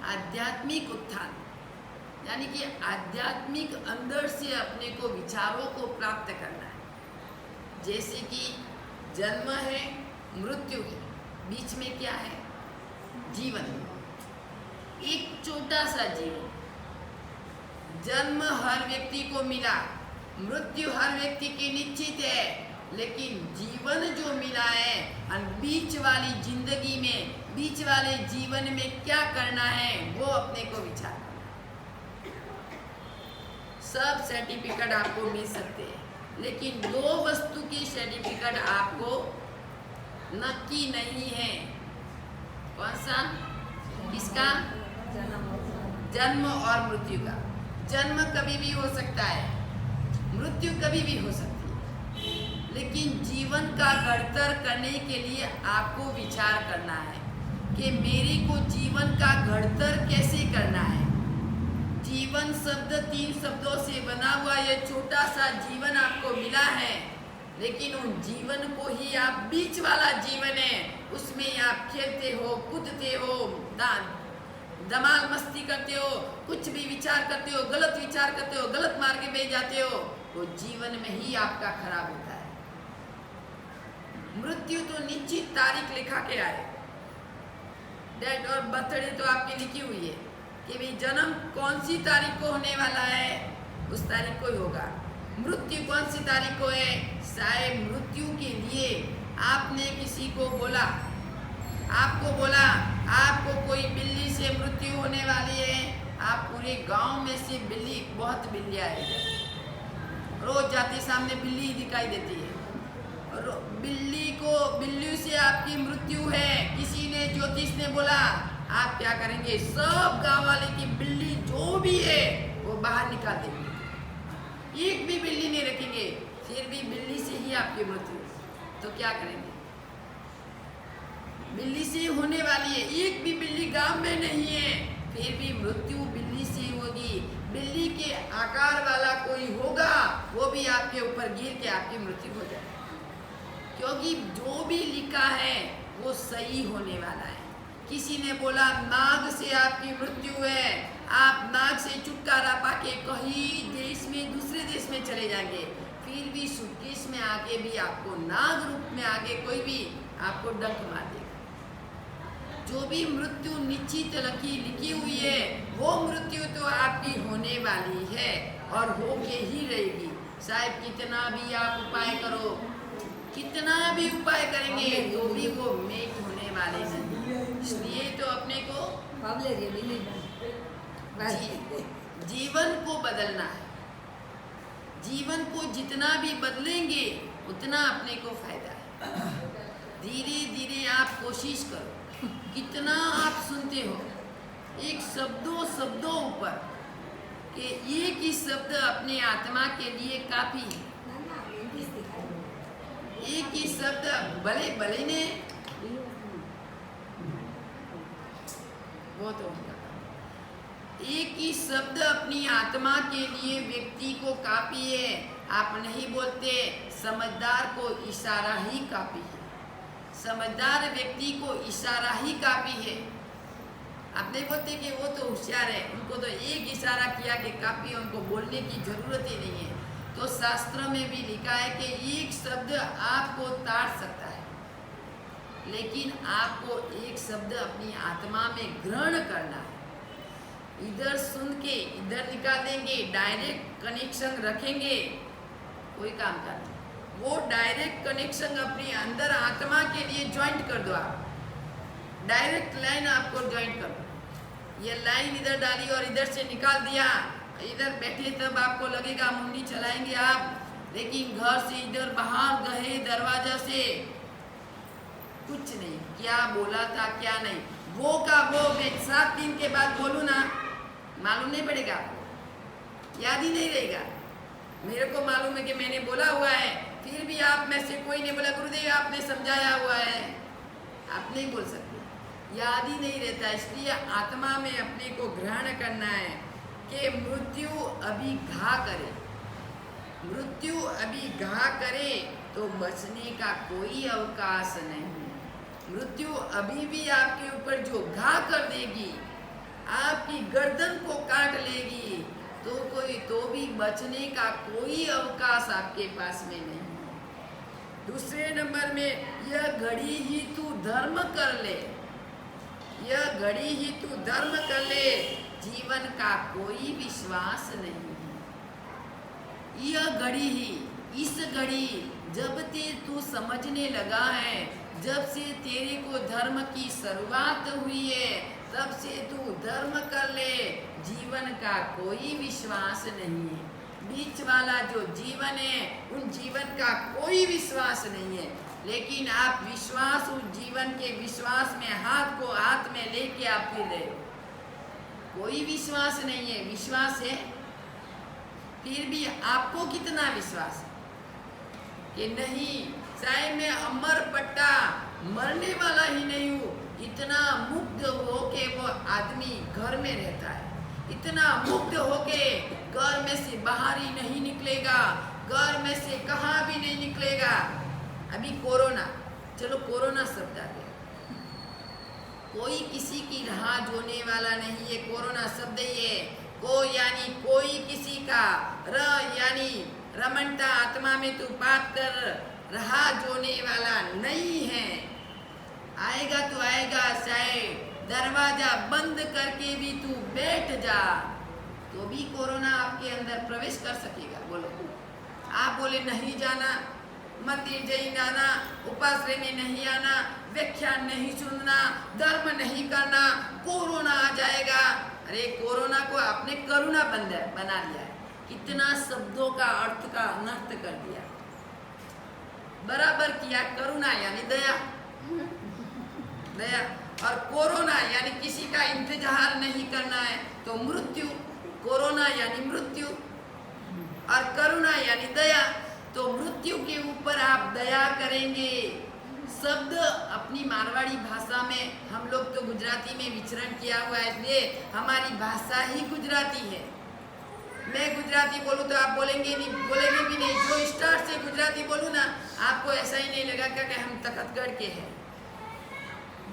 आध्यात्मिक उत्थान, यानी कि आध्यात्मिक अंदर से अपने को विचारों को प्राप्त करना है। जैसे कि जन्म है, मृत्यु है, बीच में क्या है, जीवन। एक छोटा सा जीवन, जन्म हर व्यक्ति को मिला, मृत्यु हर व्यक्ति की निश्चित है, लेकिन जीवन जो मिला है, बीच वाली जिंदगी में, बीच वाले जीवन में क्या करना है, वो अपने को विचार करना। सब सर्टिफिकेट आपको मिल सकते हैं, लेकिन दो वस्तु की सर्टिफिकेट आपको नक्की नहीं है। कौन सा? किसका? जन्म और मृत्यु का। जन्म कभी भी हो सकता है, मृत्यु कभी भी हो सकती है, लेकिन जीवन का घड़तर करने के लिए आपको विचार करना है कि मेरे को जीवन का घड़तर कैसे करना है। जीवन शब्द 3 शब्दों से बना हुआ ये छोटा सा जीवन आपको मिला है, लेकिन उन जीवन को ही आप, बीच वाला जीवन है, उसमें आप खेलते हो, कूदते हो, धमाल मस्ती करते हो, कुछ भी विचार करते हो, गलत विचार करते हो, गलत मार्ग में जाते हो, वो जीवन में ही आपका खराब होता है। मृत्यु तो निश्चित तारीख लिखा के आए, डेट और बर्थडे तो आपकी लिखी हुई है कि भाई जन्म कौन सी तारीख को होने वाला है, उस तारीख को ही होगा। मृत्यु कौन सी तारीख को है, शायद मृत्यु के लिए आपने किसी को बोला, आपको बोला आपको कोई बिल्ली से मृत्यु होने वाली है, आप पूरे गांव में से बिल्ली, बहुत बिल्लियाँ है, रोज जाते सामने बिल्ली ही दिखाई देती है, बिल्ली से आपकी मृत्यु है, किसी ने ज्योतिष ने बोला, आप क्या करेंगे, सब गांव वाले की बिल्ली जो भी है वो बाहर निकाल देंगे, एक भी बिल्ली नहीं रखेंगे, फिर भी बिल्ली से ही आपकी मृत्यु, तो क्या करेंगे? बिल्ली से होने वाली है, एक भी बिल्ली गांव में नहीं है, फिर भी मृत्यु बिल्ली से होगी। बिल्ली के आकार वाला कोई होगा, वो भी आपके ऊपर गिर के आपकी मृत्यु हो जाए, क्योंकि जो भी लिखा है वो सही होने वाला है। किसी ने बोला नाग से आपकी मृत्यु है, आप नाग से छुटकारा पाके कहीं देश में, दूसरे देश में चले जाएंगे, फिर भी सूटकेस में आके भी आपको नाग रूप में आगे कोई भी आपको डंक मार देगा। जो भी मृत्यु निश्चित लिखी हुई है, वो मृत्यु तो आपकी होने वाली है। और होके ही रहेगी। साहब कितना भी आप उपाय करो, कितना भी उपाय करेंगे तो भी वो मेट होने वाले नहीं। इसलिए तो अपने को बाबले रे बिल्ली जीवन को बदलना है। जीवन को जितना भी बदलेंगे उतना अपने को फायदा है। धीरे धीरे आप कोशिश करो, कितना आप सुनते हो एक शब्दों ऊपर कि एक ही शब्द अपने आत्मा के लिए काफी है। एक ही शब्द भले भले ने वो तो एक ही शब्द अपनी आत्मा के लिए व्यक्ति को काफी है। आप नहीं बोलते, समझदार को इशारा ही काफी है। समझदार व्यक्ति को इशारा ही काफी है। आप नहीं बोलते कि वो तो होशियार है, उनको तो एक इशारा किया कि काफी है, उनको बोलने की जरूरत ही नहीं है। तो शास्त्र में भी लिखा है कि एक शब्द आपको ताड़ सकता है, लेकिन आपको एक शब्द अपनी आत्मा में ग्रहण करना है। इधर सुन के इधर निकाल देंगे, डायरेक्ट कनेक्शन रखेंगे, कोई काम का नहीं। वो डायरेक्ट कनेक्शन अपने अंदर आत्मा के लिए ज्वाइंट कर दो। आप डायरेक्ट लाइन आपको ज्वाइंट कर दो। ये लाइन इधर डाली और इधर से निकाल दिया, इधर बैठे तब आपको लगेगा मुंडी चलाएंगे आप, लेकिन घर से इधर बाहर गए दरवाजा से कुछ नहीं, क्या बोला था क्या नहीं, वो का वो मैं 7 दिन के बाद बोलूँ ना, मालूम नहीं पड़ेगा आपको, याद ही नहीं रहेगा। मेरे को मालूम है कि मैंने बोला हुआ है, फिर भी आप में से कोई नहीं बोला गुरुदेव आपने समझाया हुआ है, आप नहीं बोल सकते, याद ही नहीं रहता। इसलिए आत्मा में अपने को ग्रहण करना है कि मृत्यु अभी घा करे, मृत्यु अभी घा करे तो बचने का कोई अवकाश नहीं। मृत्यु अभी भी आपके ऊपर जो घा कर देगी, आपकी गर्दन को काट लेगी, तो भी बचने का कोई अवकाश आपके पास में नहीं। दूसरे नंबर में यह घड़ी ही तू धर्म कर ले, यह घड़ी ही तू धर्म कर ले, जीवन का कोई विश्वास नहीं। यह घड़ी ही, इस घड़ी जब से तू समझने लगा है, जब से तेरे को धर्म की शुरुआत हुई है, तब से तू धर्म कर ले, जीवन का कोई विश्वास नहीं है। बीच वाला जो जीवन है, उन जीवन का कोई विश्वास नहीं है। लेकिन आप विश्वास, उस जीवन के विश्वास में हाथ को हाथ में लेके आप फिर रहे हो, कोई विश्वास नहीं है। विश्वास है, फिर भी आपको कितना विश्वास है कि नहीं, चाहे मैं अमर पट्टा मरने वाला ही नहीं हूँ, इतना मुक्त होके वो आदमी घर में रहता है, इतना मुक्त होके घर में से बाहर ही नहीं निकलेगा, घर में से कहाँ भी नहीं निकलेगा। अभी कोरोना, चलो कोरोना शब्द आ गया, कोई किसी की राह जोने वाला नहीं है। कोरोना शब्द ये को यानी कोई किसी का, र यानी रमणता आत्मा में तू बात कर, राह जोने वाला नहीं है। आएगा तो आएगा, चाहे दरवाजा बंद करके भी तू बैठ जा, तो भी कोरोना आपके अंदर प्रवेश कर सकेगा। बोलो, आप बोले नहीं जाना, मंदिर नहीं जाना, उपास में नहीं आना, व्याख्यान नहीं सुनना, धर्म नहीं करना, कोरोना आ जाएगा। अरे कोरोना को आपने करुणा बना दिया है, कितना शब्दों का अर्थ का अनर्थ कर दिया, बराबर किया। करुणा यानी दया, दया, और कोरोना यानी किसी का इंतजार नहीं करना है, तो मृत्यु। कोरोना यानी मृत्यु और करुणा यानी दया, तो मृत्यु के ऊपर आप दया करेंगे। शब्द अपनी मारवाड़ी भाषा में, हम लोग तो गुजराती में विचरण किया हुआ है, इसलिए हमारी भाषा ही गुजराती है। मैं गुजराती बोलूँ तो आप बोलेंगे नहीं, बोलेंगे भी नहीं। जो स्टार्ट से गुजराती बोलूँ ना, आपको ऐसा ही नहीं लगेगा कि हम तखतगढ़ के हैं।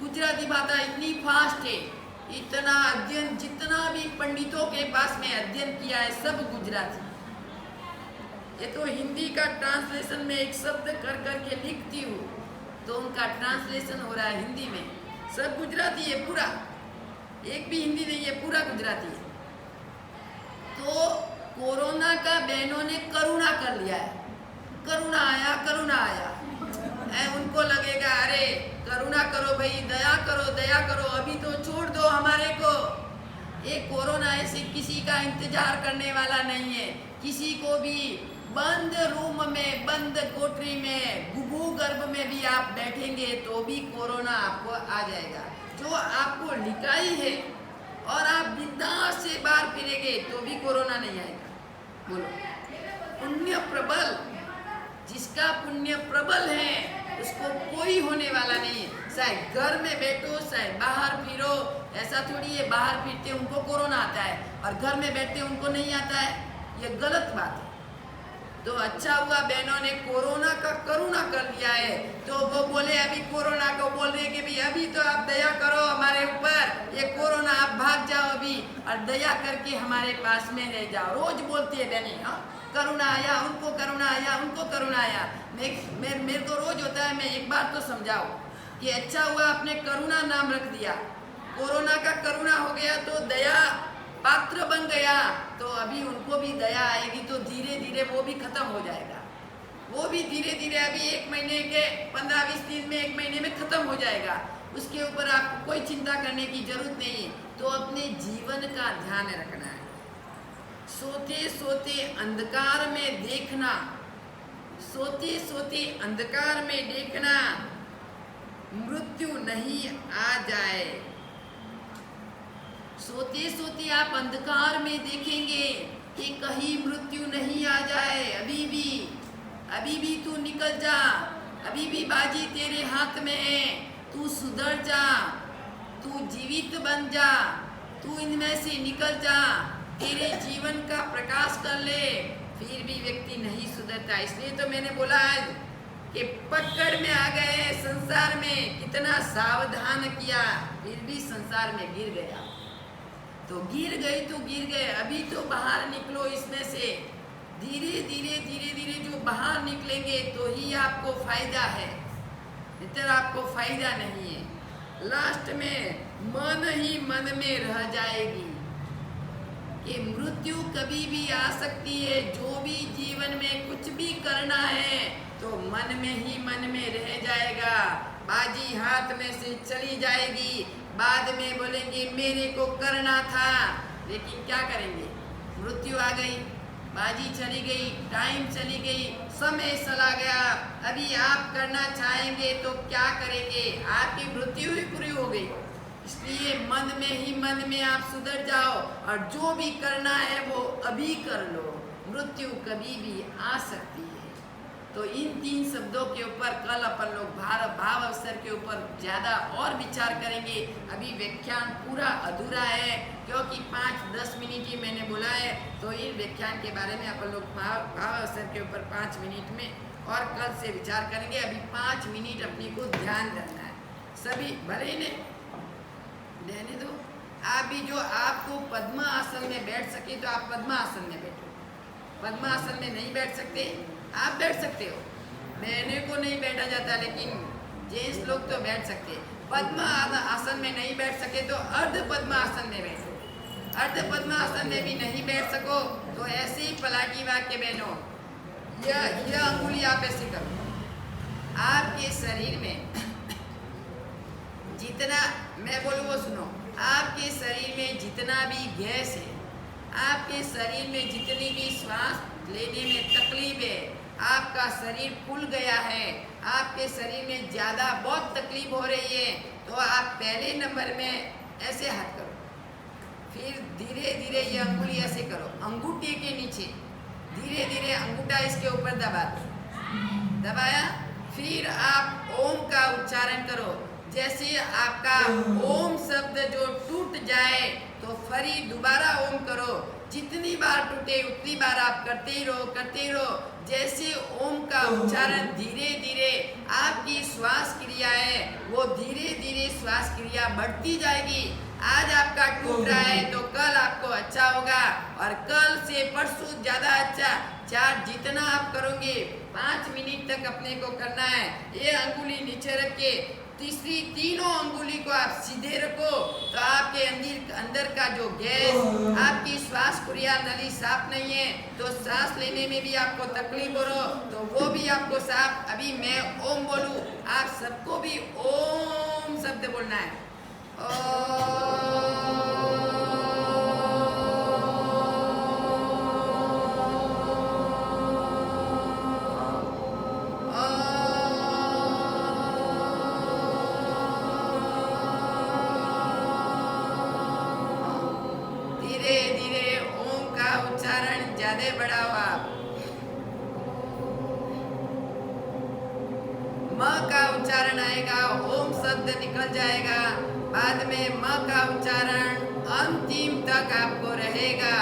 गुजराती भाषा इतनी फास्ट है, इतना अध्ययन, जितना भी पंडितों के पास में अध्ययन किया है सब गुजराती। ये तो हिंदी का ट्रांसलेशन में एक शब्द कर करके लिखती हूँ, तो उनका ट्रांसलेशन हो रहा है हिंदी में, सब गुजराती है पूरा, एक भी हिंदी नहीं है, पूरा गुजराती है। तो कोरोना का बहनों ने करुणा कर लिया है। करुणा आया, करुणा आया। उनको लगेगा अरे करुणा करो भाई, दया करो, दया करो, अभी तो छोड़ दो हमारे को। ये कोरोना ऐसे किसी का इंतजार करने वाला नहीं है। किसी को भी बंद रूम में, बंद कोठरी में, गुबू गर्भ में भी आप बैठेंगे तो भी कोरोना आपको आ जाएगा। जो आपको लिकाई है और आप बिंदास से बाहर फिरेंगे तो भी कोरोना नहीं आएगा। बोलो, पुण्य प्रबल, जिसका पुण्य प्रबल है उसको कोई होने वाला नहीं है। चाहे घर में बैठो, चाहे बाहर फिरो, ऐसा थोड़ी है बाहर फिरते उनको कोरोना आता है और घर में बैठते उनको नहीं आता है। ये गलत बात है। तो अच्छा हुआ बहनों ने कोरोना का करुणा कर लिया है। तो वो बोले अभी कोरोना को बोल रहे कि भाई अभी तो आप दया करो हमारे ऊपर, ये कोरोना आप भाग जाओ अभी और दया करके हमारे पास में रह जाओ। रोज बोलती है बहने, हाँ करुणा आया, उनको करुणा आया, उनको करुणा आया। मेरे को रोज होता है, मैं एक बार तो समझाओ कि अच्छा हुआ आपने करुणा नाम रख दिया। कोरोना का करुणा हो गया तो दया पात्र बन गया, तो अभी उनको भी दया आएगी तो धीरे धीरे वो भी खत्म हो जाएगा। वो भी धीरे धीरे अभी 1 महीने के 15-20 दिन में, 1 महीने में खत्म हो जाएगा। उसके ऊपर आपको कोई चिंता करने की जरूरत नहीं है। तो अपने जीवन का ध्यान रखना है। सोते सोते अंधकार में देखना, सोते सोते अंधकार में देखना, मृत्यु नहीं आ जाए। सोते सोते आप अंधकार में देखेंगे कि कहीं मृत्यु नहीं आ जाए। अभी भी तू निकल जा, अभी भी बाजी तेरे हाथ में है। तू सुधर जा, तू जीवित बन जा, तू इनमें से निकल जा, तेरे जीवन का प्रकाश कर ले। फिर भी व्यक्ति नहीं सुधरता। इसलिए तो मैंने बोला आज कि पकड़ में आ गए संसार में, कितना सावधान किया फिर भी संसार में गिर गया। तो गिर गई तो गिर गए, अभी तो बाहर निकलो इसमें से। धीरे धीरे धीरे धीरे जो बाहर निकलेंगे तो ही आपको फायदा है, इतना आपको फायदा नहीं है। लास्ट में मन ही मन में रह जाएगी कि मृत्यु कभी भी आ सकती है। जो भी जीवन में कुछ भी करना है तो मन में ही मन में रह जाएगा। बाजी हाथ में से चली जाएगी, बाद में बोलेंगे मेरे को करना था, लेकिन क्या करेंगे? मृत्यु आ गई, बाजी चली गई, टाइम चली गई, समय चला गया। अभी आप करना चाहेंगे तो क्या करेंगे? आपकी मृत्यु ही पूरी हो गई। इसलिए मन में ही मन में आप सुधर जाओ और जो भी करना है वो अभी कर लो। मृत्यु कभी भी आ सकती है। तो इन 3 शब्दों के ऊपर कल अपन लोग भाव अवसर के ऊपर ज़्यादा और विचार करेंगे। अभी व्याख्यान पूरा अधूरा है क्योंकि 5-10 मिनट ही मैंने बोला है। तो इन व्याख्यान के बारे में अपन लोग भाव अवसर के ऊपर 5 मिनट में और कल से विचार करेंगे। अभी 5 मिनट अपने को ध्यान रखना है। सभी भले ने रहने दो। आप भी जो आपको पद्मासन में बैठ सके तो आप पद्मासन में बैठो। पद्मासन में नहीं बैठ सकते आप बैठ सकते हो। बहने को नहीं बैठा जाता लेकिन जेंट्स लोग तो बैठ सकते। पद्मासन में नहीं बैठ सके तो अर्ध पद्मासन में बैठो। अर्ध पद्मासन में भी नहीं बैठ सको तो ऐसे ही पलाटी वाक्य बहनों, यह अंगुली आप ऐसे करो। आपके शरीर में जितना मैं बोलूँ वो सुनो। आपके शरीर में जितना भी गैस है, आपके शरीर में जितनी भी श्वास लेने में तकलीफ है, आपका शरीर फूल गया है, आपके शरीर में ज़्यादा बहुत तकलीफ हो रही है, तो आप पहले नंबर में ऐसे हाथ करो। फिर धीरे धीरे ये अंगुली ऐसे करो, अंगूठे के नीचे धीरे धीरे अंगूठा इसके ऊपर दबा दो। दबाया, फिर आप ओम का उच्चारण करो। जैसे आपका ओम शब्द जो टूट जाए तो फिर दोबारा ओम करो। जितनी बार टूटे उतनी बार आप करते ही रहो। जैसे ओम का उच्चारण धीरे धीरे आपकी श्वास क्रिया है वो धीरे धीरे श्वास क्रिया बढ़ती जाएगी। आज आपका टूट रहा है तो कल आपको अच्छा होगा और कल से परसों ज़्यादा अच्छा। चार जितना आप करोगे 5 मिनट तक अपने को करना है। ये अंगुली नीचे रख के तीसरी तीनों अंगुली को आप सीधे रखो तो आपके अंदर का जो गैस, आपकी श्वास क्रिया नली साफ नहीं है तो सांस लेने में भी आपको तकलीफ हो रहा तो वो भी आपको साफ। अभी मैं ओम बोलूं, आप सबको भी ओम शब्द बोलना है। धीरे धीरे ओम का उच्चारण ज्यादा बढ़ाओ आप। म का उच्चारण आएगा, ओम शब्द निकल जाएगा, बाद में म का उच्चारण अंतिम तक आपको रहेगा।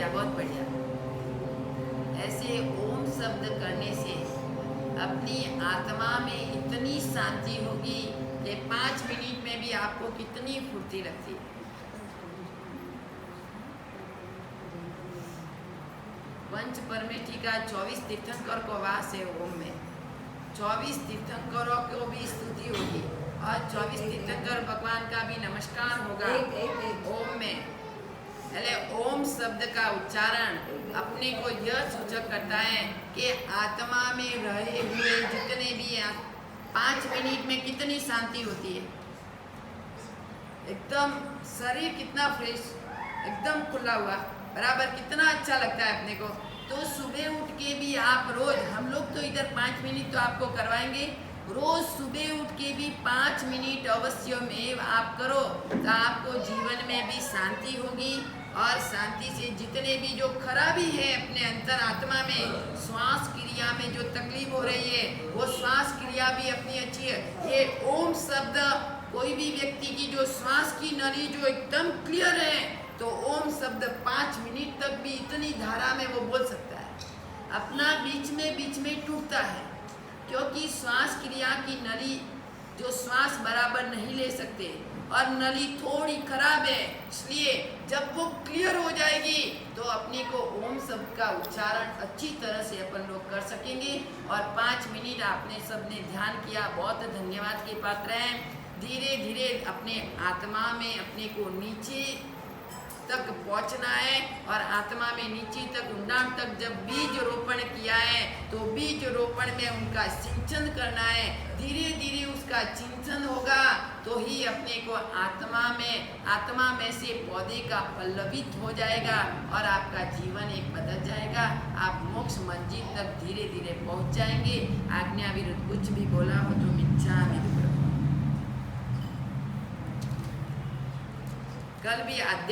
बहुत बढ़िया। ऐसे ओम शब्द करने से अपनी आत्मा में इतनी शांति होगी कि 5 मिनट में भी आपको कितनी फुर्ती लगती है। पंच परमेष्ठी का 24 तीर्थंकर को वास है ओम में। 24 तीर्थंकरों को भी स्तुति होगी और 24 तीर्थंकर भगवान का भी नमस्कार होगा ओम में। पहले ओम शब्द का उच्चारण अपने को यह सूचक करता है कि आत्मा में रहे हुए जितने भी 5 मिनट में कितनी शांति होती है। एकदम शरीर कितना फ्रेश, एकदम खुला हुआ, बराबर कितना अच्छा लगता है अपने को। तो सुबह उठ के भी आप रोज, हम लोग तो इधर 5 मिनट तो आपको करवाएंगे, रोज सुबह उठ के भी 5 मिनट अवश्य में आप करो तो आपको जीवन में भी शांति होगी और शांति से जितने भी जो खराबी है अपने अंतर आत्मा में, श्वास क्रिया में जो तकलीफ हो रही है वो श्वास क्रिया भी अपनी अच्छी है। ये ओम शब्द कोई भी व्यक्ति की जो श्वास की नली जो एकदम क्लियर है तो ओम शब्द 5 मिनट तक भी इतनी धारा में वो बोल सकता है। अपना बीच में टूटता है क्योंकि श्वास क्रिया की नली जो श्वास बराबर नहीं ले सकते और नली थोड़ी खराब है, इसलिए जब वो क्लियर हो जाएगी तो अपने को ओम शब्द का उच्चारण अच्छी तरह से अपन लोग कर सकेंगे। और 5 मिनट आपने सबने ध्यान किया, बहुत धन्यवाद के पात्र हैं। धीरे धीरे अपने आत्मा में अपने को नीचे तक पहुंचना है और आत्मा में नीचे तक ऊंडाण तक जब बीज रोपण किया है तो बीज रोपण में उनका सिंचन करना है। धीरे धीरे उसका सिंचन होगा तो ही अपने को आत्मा में से पौधे का पल्लवित हो जाएगा और आपका जीवन एक बदल जाएगा। आप मोक्ष मंजिल तक धीरे धीरे पहुंच जाएंगे। आज्ञा विरुद्ध कुछ भी बोला हो तो मिच्छामि दुक्कडम। कल भी